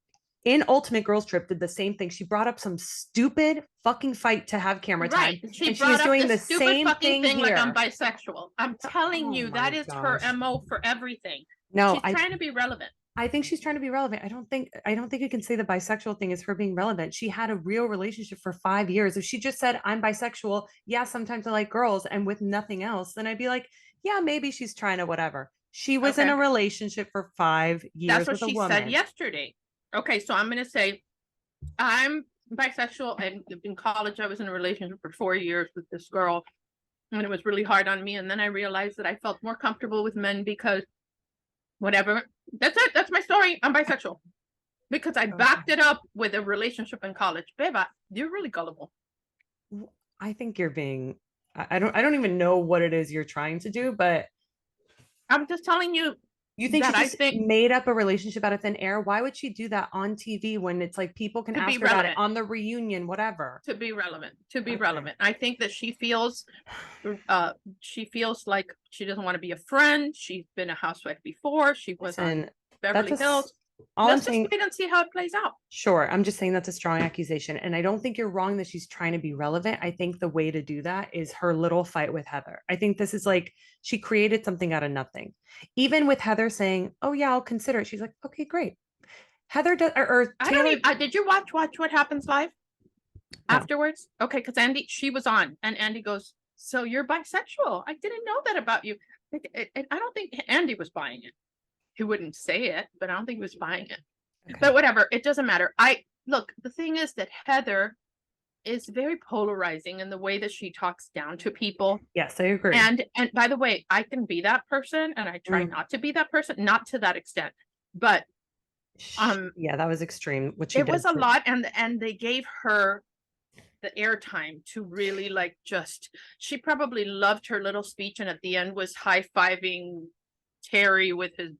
in Ultimate Girls Trip did the same thing. She brought up some stupid fucking fight to have camera time. Right. She And she brought was up doing this the stupid same fucking thing thing like I'm here. bisexual. I'm telling Oh you, my that is her gosh. MO for everything. No, She's trying to be relevant. I think she's trying to be relevant. I don't think you can say the bisexual thing is her being relevant. She had a real relationship for 5 years. If she just said, I'm bisexual, yeah, sometimes I like girls, and with nothing else, then I'd be like, yeah, maybe she's trying to whatever. She was in Okay. a relationship for five That's years what with a she said woman. yesterday. Okay, so I'm gonna say I'm bisexual, and in college I was in a relationship for 4 years with this girl, and it was really hard on me. And then I realized that I felt more comfortable with men because whatever. That's it. That's my story. I'm bisexual because I backed it up with a relationship in college. Beba, you're really gullible. I think you're being I don't even know what it is you're trying to do, but I'm just telling you you think she that I just think made up a relationship out of thin air? Why would she do that on TV when it's like people can to be ask her about it relevant, on the reunion, whatever? relevant. I think that she feels like she doesn't want to be a friend. She's been a housewife before. She was on Listen, that's Beverly a Hills. all I'm Let's just saying. wait and see how it plays out. Sure, I'm just saying that's a strong accusation, and I don't think you're wrong that she's trying to be relevant. I think the way to do that is her little fight with Heather. I think this is like she created something out of nothing. Even with Heather saying, "Oh yeah, I'll consider it," she's like, "Okay, great." Heather does or I don't Taylor. even. Did you watch What Happens Live No, afterwards? Okay, because Andy, she was on, and Andy goes, "So you're bisexual? I didn't know that about you." I don't think Andy was buying it. He wouldn't say it, but I don't think he was buying it. okay. But whatever, it doesn't matter. I look. The thing is that Heather is very polarizing in the way that she talks down to people. Yes, I agree. And by the way, I can be that person, and I try Mm. not to be that person, not to that extent. But Yeah, that was extreme. What she it was did. a lot, and they gave her the airtime to really like just she probably loved her little speech, and at the end was high-fiving Terry with his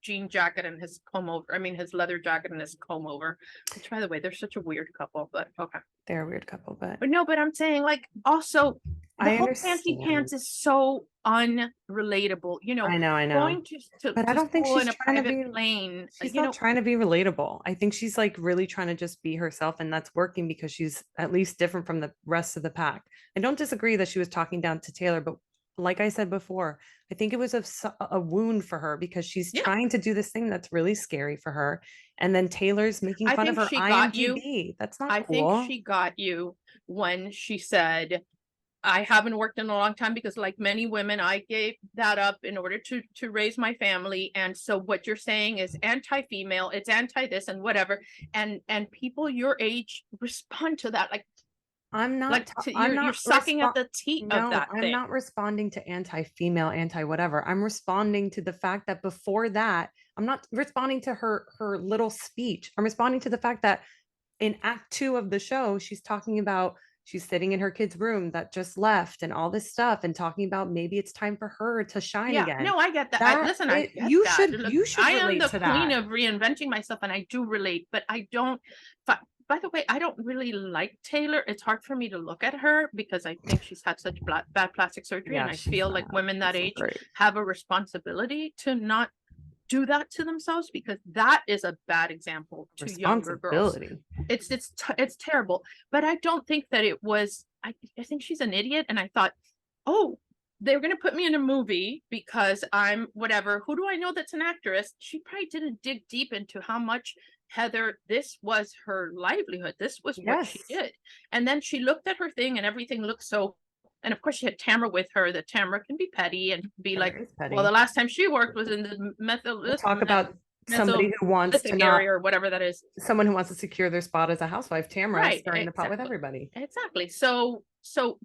jean jacket and his comb over. I mean his leather jacket and his comb over. Which by the way, they're such a weird couple, but okay. They're a weird couple, but But no, but I'm saying like also the I whole panty understand. pants is so unrelatable. I know. Going to, But I to don't think school she's in a trying to private be plane, she's not trying to be relatable. I think she's like really trying to just be herself, and that's working because she's at least different from the rest of the pack. I don't disagree that she was talking down to Taylor, but like I said before, I think it was a wound for her because she's yeah. trying to do this thing that's really scary for her. And then Taylor's making I fun of think her she got you. IMDb. That's not I think cool. she got you when she said, I haven't worked in a long time because, like many women, I gave that up in order to raise my family. And so what you're saying is anti-female, it's anti this and whatever. And people your age respond to that I'm not, you're sucking at the teat of no, that I'm thing. not responding to anti-female, anti-whatever. I'm responding to the fact that before that, I'm not responding to her little speech. I'm responding to the fact that in act 2 of the show, she's talking about she's sitting in her kid's room that just left and all this stuff and talking about maybe it's time for her to shine Yeah, again. no, I get that. I That listen, I it, get that. Look, you should I am relate the to queen that. of reinventing myself, and I do relate, but I don't. But by the way, I don't really like Taylor. It's hard for me to look at her because I think she's had such bad plastic surgery, and Yeah, I she's feel like not. women that She's not age great. have a responsibility to not do that to themselves because that is a bad example to younger girls. Responsibility. It's terrible, but I don't think that it was. I think she's an idiot, and I thought, oh, they're going to put me in a movie because I'm whatever. Who do I know that's an actress? She probably didn't dig deep into how much Heather, this was her livelihood. This was what she Yes. did. And then she looked at her thing and everything looked so, and of course she had Tamara with her, that Tamara can be petty and be Taylor like, is well, the petty. last time she worked was in the We'll talk about somebody who wants to Mesolithic not, area or whatever that is. someone who wants to secure their spot as a housewife. Tamara is Right, stirring the pot with exactly. everybody. Exactly. So,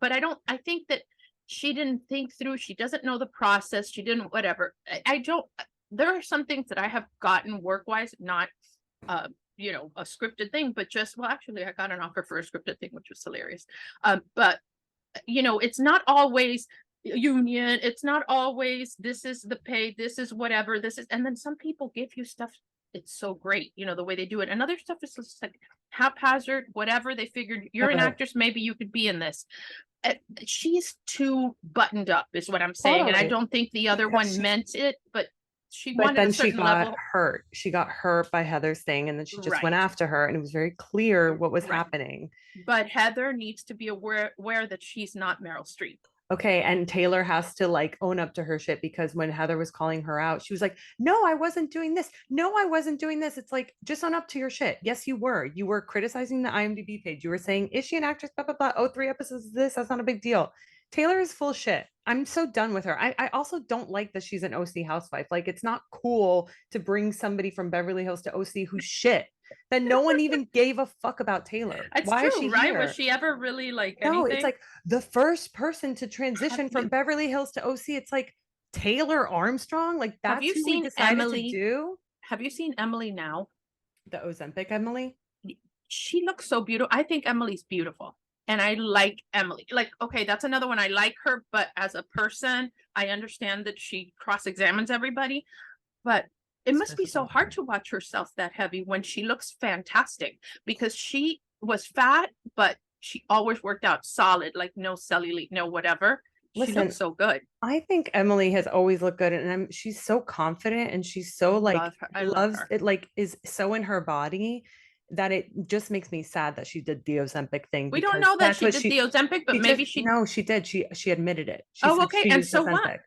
but I think that she didn't think through, she doesn't know the process, she didn't, whatever. I don't, there are some things that I have gotten work-wise, not, a scripted thing, but just, well, actually, I got an offer for a scripted thing, which was hilarious. But, it's not always union, it's not always, this is the pay, this is whatever, this is, and then some people give you stuff, it's so great, the way they do it. And other stuff is just like haphazard, whatever. They figured you're an But actress, maybe you could be in this. She's too buttoned up, is what I'm saying. And I totally, don't think the other because one meant it, but she but wanted a then she certain got level. hurt. She got hurt by Heather's thing, and then she just went Right. after her, and it was very clear what was Right. happening. But Heather needs to be aware that she's not Meryl Streep. Okay, and Taylor has to like own up to her shit because when Heather was calling her out, she was like, "No, I wasn't doing this. No, I wasn't doing this." It's like, just own up to your shit. Yes, you were. You were criticizing the IMDb page. You were saying, "Is she an actress?" Blah blah blah. Oh, 3 episodes of this. That's not a big deal. Taylor is full shit. I'm so done with her. I also don't like that she's an OC housewife. Like, it's not cool to bring somebody from Beverly Hills to OC who's shit. That no one even gave a fuck about Taylor. It's Why is true, she right? Was here? she ever really like No, it's anything? like the first person to Have transition from you Beverly Hills to OC. It's like Taylor Armstrong. Like, have that's you who we seen decided to Emily? do. Have you seen Emily now? The Ozempic Emily. She looks so beautiful. I think Emily's beautiful. And I like Emily. Like, okay, that's another one. I like her, but as a person, I understand that she cross-examines everybody. But it It's must be so physical. hard to watch herself that heavy when she looks fantastic because she was fat, but she always worked out solid, like no cellulite, no whatever. She Listen, looks so good. I think Emily has always looked good, and she's so confident, and she's so like Love her. I love loves her. it, like is so in her body that it just makes me sad that she did the Ozempic thing We don't because know that that's she what did the Ozempic, but she just maybe she. no, she did. She admitted it. She Oh, said okay. she And used so what? Ozempic.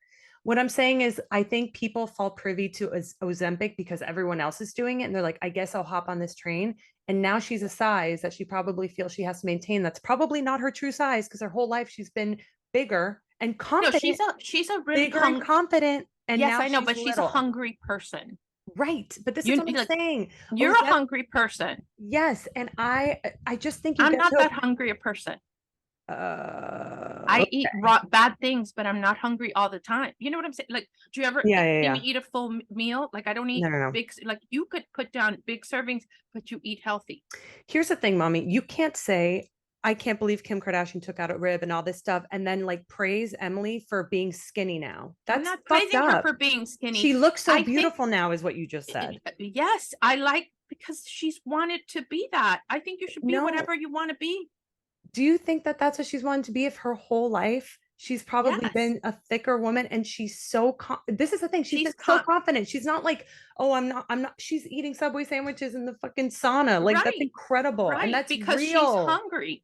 What I'm saying is, I think people fall privy to Ozempic because everyone else is doing it, and they're like, I guess I'll hop on this train. And now she's a size that she probably feels she has to maintain. That's probably not her true size because her whole life she's been bigger and No, confident, she's a really bigger and confident, and Yes, now I know, she's but she's a little. hungry person. Right. But this is You what I'm like saying. you're a Ozempic, hungry person. yes. And I just think you I'm get not to that hungry a person. I eat okay. raw bad things, but I'm not hungry all the time. You know what I'm saying? Like, do you ever Yeah, yeah, see me yeah. eat a full meal? Like, I don't No, eat no, no. big, like, you could put down big servings, but you eat healthy. Here's the thing, mommy. You can't say, I can't believe Kim Kardashian took out a rib and all this stuff, and then like praise Emily for being skinny now. I'm That's not fucked praising her up. for being skinny. She looks so I think, beautiful now, is what you just said. yes, I like because she's wanted to be that. I think you should be No, whatever you want to be. do you think that that's what she's wanted to be if her whole life she's probably Yes, been a thicker woman and she's so this is the thing, she's been she's so confident. She's not like, oh, I'm not, she's eating Subway sandwiches in the fucking sauna. Like, that's right, incredible and right, that's because she's real. hungry.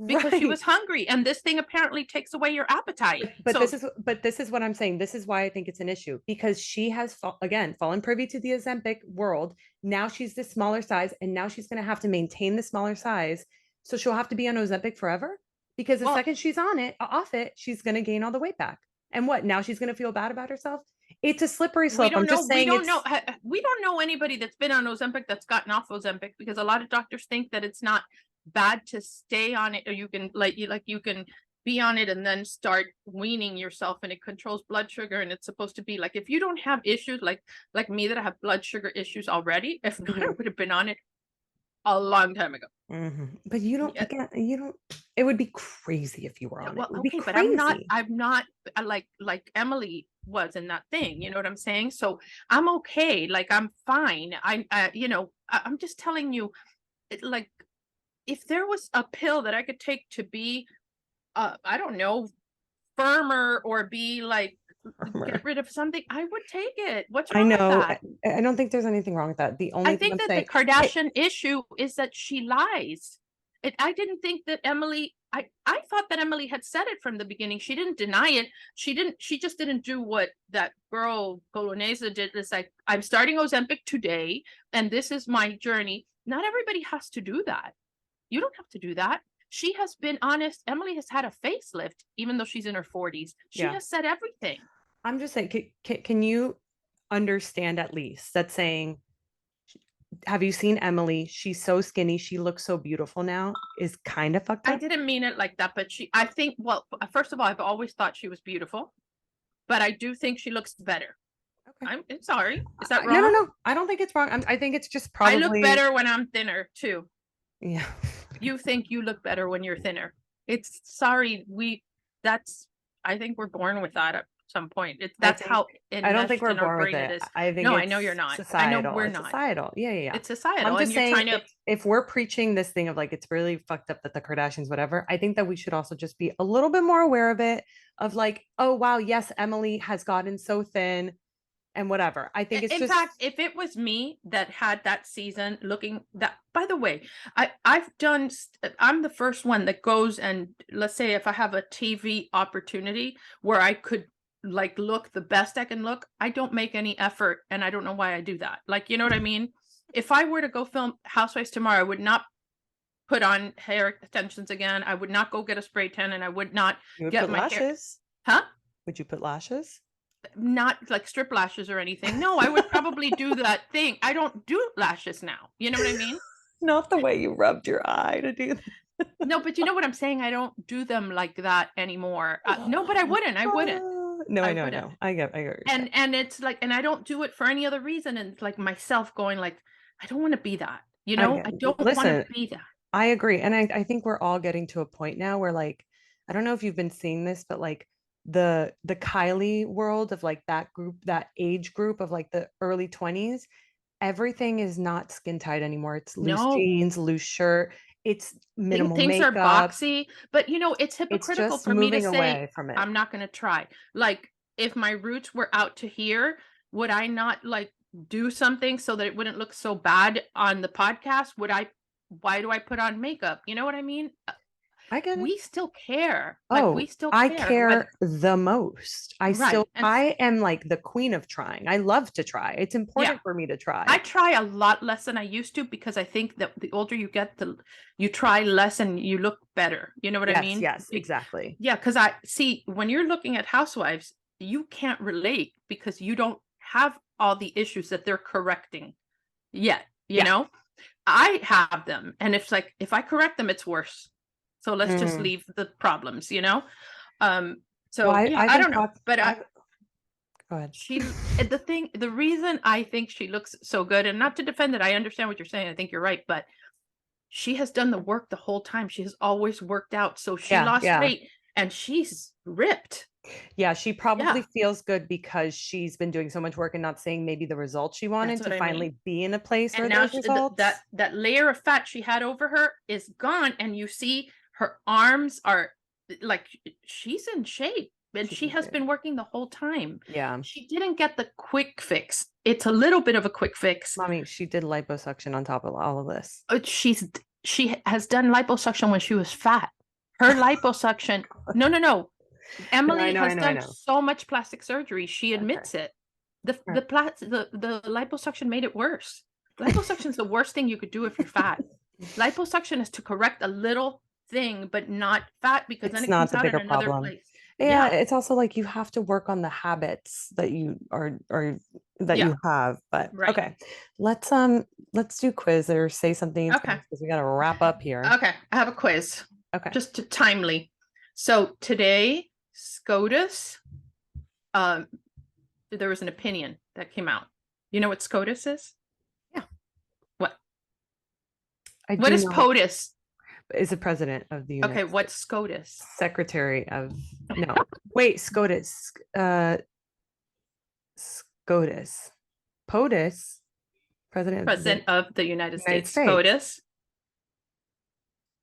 Because she Right. was hungry, and this thing apparently takes away your appetite. But So this is what I'm saying. This is why I think it's an issue because she has again fallen privy to the Ozempic world. Now she's the smaller size, and now she's going to have to maintain the smaller size. So she'll have to be on Ozempic forever. because the Well, second she's off it, she's going to gain all the weight back. And what? Now she's going to feel bad about herself. It's a slippery we slope. don't I'm know. just saying We don't know anybody that's been on Ozempic that's gotten off Ozempic, because a lot of doctors think that it's not bad to stay on it, or you can you can be on it and then start weaning yourself, and it controls blood sugar, and it's supposed to be like, if you don't have issues like me that I have blood sugar issues already, if not, I would have been on it a long time ago. But you don't, again, you don't, it would be crazy if you were on it. Well, It would okay, be but crazy. I'm not like Emily was in that thing. You know what I'm saying? So I'm okay. Like, I'm fine. I'm just telling you, like, if there was a pill that I could take to be, I don't know, firmer, or be like, get rid of something, I would take it. What's I wrong with know. that? I don't think there's anything wrong with that. The I only thing think I'm that the saying, hey, Kardashian issue is that she lies. I didn't think that Emily, I thought that Emily had said it from the beginning. She didn't deny it. She just didn't do what that girl Bolognese did. It's like, I'm starting Ozempic today, and this is my journey. Not everybody has to do that. You don't have to do that. She has been honest. Emily has had a facelift, even though she's in her 40s. She yeah, has said everything. I'm just saying, can you understand at least that saying, have you seen Emily? She's so skinny. She looks so beautiful now, is kind of fucked I up. didn't mean it like that, but I think, well, first of all, I've always thought she was beautiful, but I do think she looks better. Okay. I'm sorry. Is that No, no, wrong? no. I don't think it's wrong. I think it's just I look probably, better when I'm thinner too. yeah. You think you look better when you're thinner. It's sorry. I think we're born with that at some point. That's how I don't think enmeshed we're in our born with brain it. it is. I think No, I it's know you're not. I know societal. we're It's not. societal. Yeah, yeah, yeah. It's societal. I'm And just you're saying, trying to, if we're preaching this thing of like, it's really fucked up that the Kardashians, whatever, I think that we should also just be a little bit more aware of it, of like, oh, wow, yes, Emily has gotten so thin and whatever. I think it's in just, fact, if it was me that had that season looking that, by the way, I'm the first one that goes, and let's say if I have a TV opportunity where I could like look the best I can look, I don't make any effort, and I don't know why I do that. Like, you know what I mean? If I were to go film Housewives tomorrow, I would not put on hair extensions again. I would not go get a spray tan, and I would not you would get put my hair. lashes. Huh? Would you put lashes? Not like strip lashes or anything. No, I would probably do that thing. I don't do lashes now. You know what I mean? Not the way you rubbed your eye to do that. No, but you know what I'm saying? I don't do them like that anymore. No, but I wouldn't. I wouldn't. No, I I know, I wouldn't. know. I get what you're saying. And it's like, and I don't do it for any other reason. And it's like myself going like, I don't want to be that. You I know, get, I don't want to listen, be that. I agree. And I think we're all getting to a point now where like, I don't know if you've been seeing this, but like the Kylie world of like that group, that age group of like the early 20s, everything is not skin tight anymore. It's loose No, jeans, loose shirt, it's minimal things are makeup. boxy, but you know, it's It's hypocritical just for me to moving say, away from it. I'm not going to try. Like, if my roots were out to here, would I not like do something so that it wouldn't look so bad on the podcast? Why do I put on makeup? You know what I mean? I get it. We still care. Like, we Oh, still I care whether, care the most. right. And I am like the queen of trying. I love to try. It's yeah, important for me to I try. try a lot less than I used to, because I think that the older you get, you try less and you look better. You know what I Yes, mean? yes, exactly. Yeah, because I see, when you're looking at housewives, you can't relate because you don't have all the issues that they're correcting yet. You Yeah. know, I have them, and it's like, if I correct them, it's worse. So let's just Mm. leave the problems. You know, Well, so yeah, I I think don't know, but go ahead. the reason I think she looks so good, and not to defend it, I understand what you're saying. I think you're right, but she has done the work the whole time. She has always worked out. So she Yeah, lost yeah. weight and she's ripped. Yeah, she probably Yeah, feels good because she's been doing so much work and not seeing maybe the results she that's wanted what to I mean. finally be in a place And where now those she, results. that layer of fat she had over her is gone, and you see her arms are like, she's in shape, and She's she in has shape. been working the whole time. Yeah. She didn't get the quick fix. It's a little bit of a quick fix. Mommy, she did liposuction on top of all of this. She has done liposuction when she was fat. Her liposuction, no. No, I Emily know, I has know, I done know. so much plastic surgery. She Okay. admits it. The Right. the liposuction made it worse. Liposuction is the worst thing you could do if you're fat. Liposuction is to correct a little thing, but not fat, because then It's it not comes the out in bigger another problem. place. Yeah, Yeah. it's also like you have to work on the habits that you are or that Yeah. you have. But Right. okay, let's do quiz or say something Okay. because we got to wrap up here. Okay. I have a quiz. Okay. Just timely. So today, SCOTUS, there was an opinion that came out. You know what SCOTUS is? Yeah. What? I What do is know POTUS? is the president of the Okay, United what's States. SCOTUS? Secretary of no. Wait, SCOTUS. SCOTUS. POTUS, President of the President of the United United States. States. SCOTUS.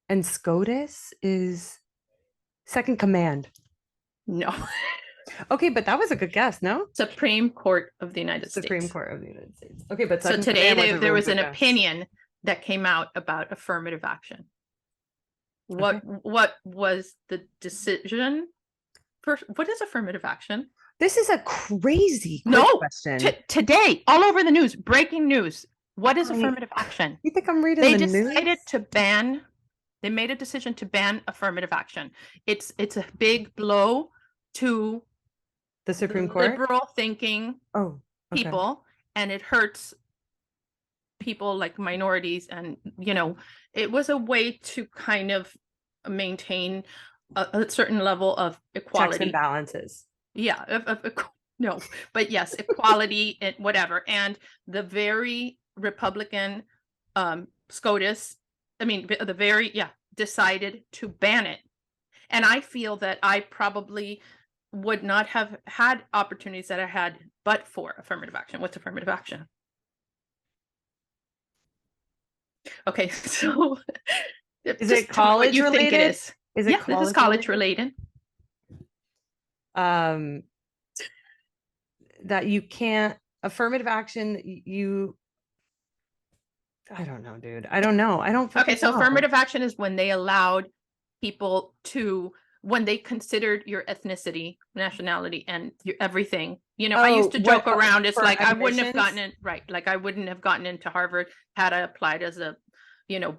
And SCOTUS is second command. No. Okay, but that was a good guess, no? Supreme Court of the United Supreme States. Court of the United States. Okay, but So second today command was a there really was good an guess. opinion that came out about affirmative action. Okay. What was the decision? First, what is affirmative action? This is a crazy quick No, question. today, all over the news, breaking news. What is I- affirmative action? You think I'm reading They the decided news? to ban. They made a decision to ban affirmative action. It's a big blow to The Supreme the Court? liberal thinking Oh, okay. people, and it hurts people like minorities. And it was a way to kind of maintain a certain level of Checks and equality. balances. Yeah, no, but yes, equality and whatever. And the very Republican SCOTUS, decided to ban it. And I feel that I probably would not have had opportunities that I had but for affirmative action. What's affirmative action? Okay, so Is just it tell me what college you think it related? is. Is it This is college related. That you can't affirmative action, I don't know, dude. I don't know. I don't Okay, so know. affirmative action is when they allowed people to, when they considered your ethnicity, nationality, and your everything. I used to joke around. It's like I wouldn't have gotten in, right? Like I wouldn't have gotten into Harvard had I applied as a,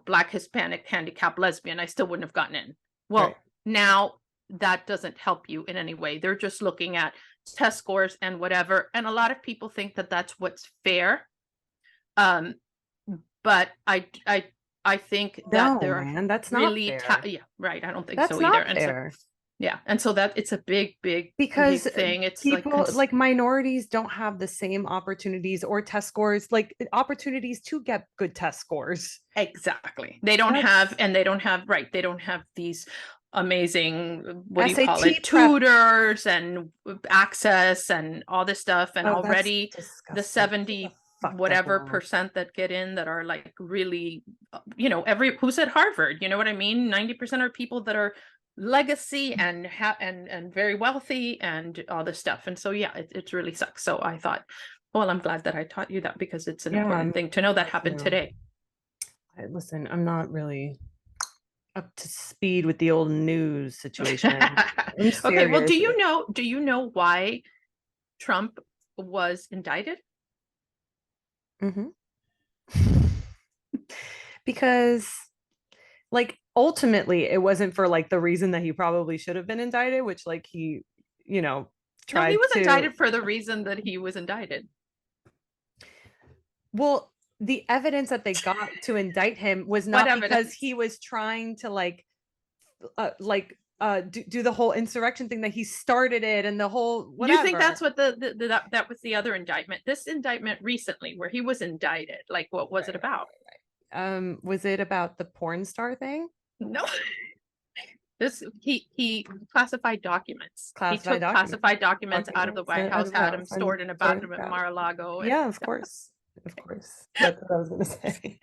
Black, Hispanic, handicapped, lesbian. I still wouldn't have gotten in. Well, right. Now that doesn't help you in any way. They're just looking at test scores and whatever. And a lot of people think that that's what's fair. But I think that they're that's really not fair. yeah, right. I don't think that's so either. Not and fair. So, yeah, and so that it's a big because thing. It's people like minorities don't have the same opportunities or test scores, like opportunities to get good test scores. Exactly. They don't have, and they don't have, right. They don't have these amazing, what do you call it, tutors and access and all this stuff. And already the 70 whatever percent that get in that are like really, who's at Harvard, you know what I mean? 90% are people that are legacy and very wealthy and all this stuff. And so, yeah, it really sucks. So I thought, well, I'm glad that I taught you that because it's an important thing to know that happened today. Listen, I'm not really up to speed with the old news situation. Okay, well, do you know why Trump was indicted? Because like ultimately it wasn't for like the reason that he probably should have been indicted, which like he tried. No, he was indicted for the reason that he was indicted. Well, the evidence that they got to indict him was not because he was trying to do the whole insurrection thing, that he started it and the whole whatever. You think that's what that was the other indictment? This indictment recently where he was indicted, like what was it about? Was it about the porn star thing? No. He classified documents. He took classified documents out of the White House, had them stored in a bathroom at Mar-a-Lago. Yeah, of course. Of course. That's what I was gonna say.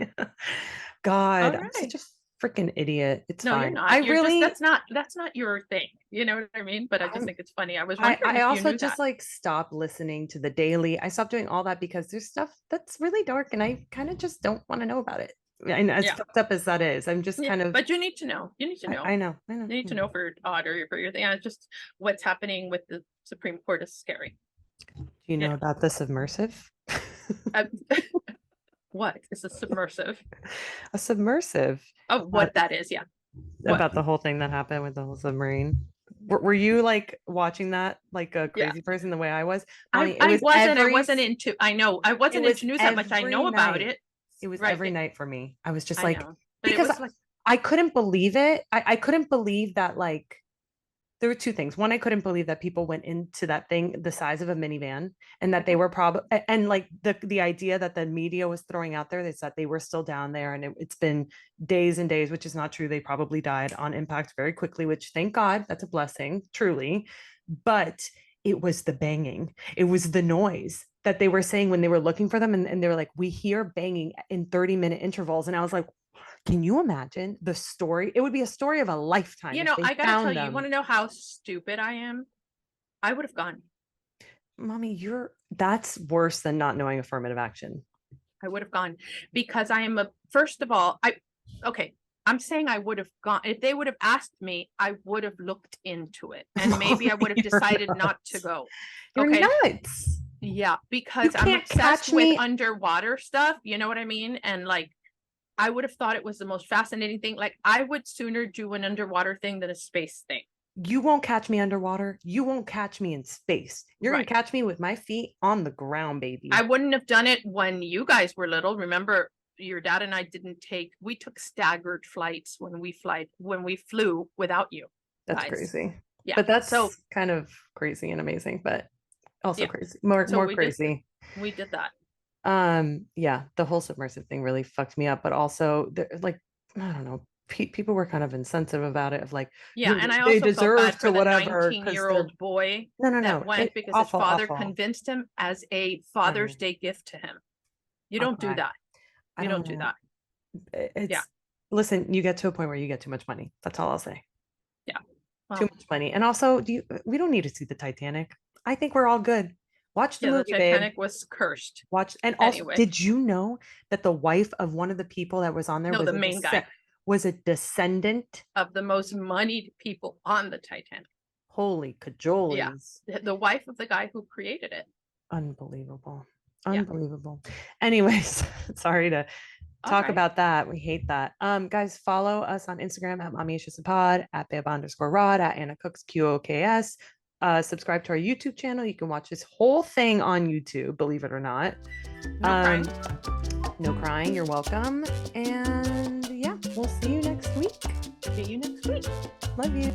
God, I'm such a freaking idiot. It's fine. You're not. That's not your thing. You know what I mean? But I just think it's funny. I was wondering. I also just like stopped listening to the Daily. I stopped doing all that because there's stuff that's really dark and I kind of just don't want to know about it. And as fucked up as that is, I'm just kind of. But you need to know. You need to know. I know. You need to know for your daughter, for your thing. Just what's happening with the Supreme Court is scary. Do you know about the submersive? What is a submersive? A submersive. Oh, what that is, yeah. What? about the whole thing that happened with the whole submarine. Were you like watching that like a Yeah. crazy person the way I was? I Mommy, I wasn't into I know I it wasn't was into news that much. I every know about night. it. It was Right. every night for me. I was just I like, know. But it because was like, I couldn't believe it. I couldn't believe that like there were two things. One, I couldn't believe that people went into that thing the size of a minivan and that they were probably and like the idea that the media was throwing out there is that they were still down there and it's been days and days, which is not true. They probably died on impact very quickly, which thank God, that's a blessing, truly. But it was the banging, it was the noise that they were saying when they were looking for them, and they were like, we hear banging in 30-minute intervals. And I was like, can you imagine the story? It would be a story of a lifetime if they I gotta tell found you, you want them. to know how stupid I am? I would have gone. Mommy, that's worse than not knowing affirmative action. I would have gone because I am first of all, okay, I'm saying I would have gone. If they would have asked me, I would have looked into it and maybe I would have decided not to go. You're Okay. nuts. Yeah, You because I'm can't obsessed catch with me. underwater stuff. You know what I mean? And like, I would have thought it was the most fascinating thing. Like, I would sooner do an underwater thing than a space thing. You won't catch me underwater. You won't catch me in space. You're going Right. to catch me with my feet on the ground, baby. I wouldn't have done it when you guys were little. Remember, your dad and I we took staggered flights when we flew without you That's guys. crazy. Yeah. But that's so kind of crazy and amazing, but also yeah. crazy. So More crazy. We did that. Yeah, the whole submersive thing really fucked me up, but also like I don't know, people were kind of insensitive about it of like, Yeah, and I they also felt deserve bad to for the whatever because they're 19-year-old boy no, that went because his awful, father awful. convinced him as a I Father's know. Day gift to him. You I'll don't do cry. that. I You don't don't do know. that. Yeah. It's listen, you get to a point where you get too much money. That's all I'll say. Yeah. Too Well, much money. And also, we don't need to see the Titanic. I think we're all good. Watch the yeah, the movie, babe. Titanic was cursed. Watch. And also, Anyway, did you know that the wife of one of the people that was on there no, the main guy was a descendant? of the most moneyed people on the Titanic. Holy Yeah. cajoles. The wife of the guy who created it. Unbelievable. Yeah. Unbelievable. Anyways, sorry to All talk right. about that. We hate that. Guys, follow us on Instagram at Mommy Issues Pod, at Beba_Rod, at Anna Cooks QOKS. Subscribe to our YouTube channel. You can watch this whole thing on YouTube, believe it or not. No crying. No crying. You're welcome. And yeah, we'll see you next week. See you next week. Love you.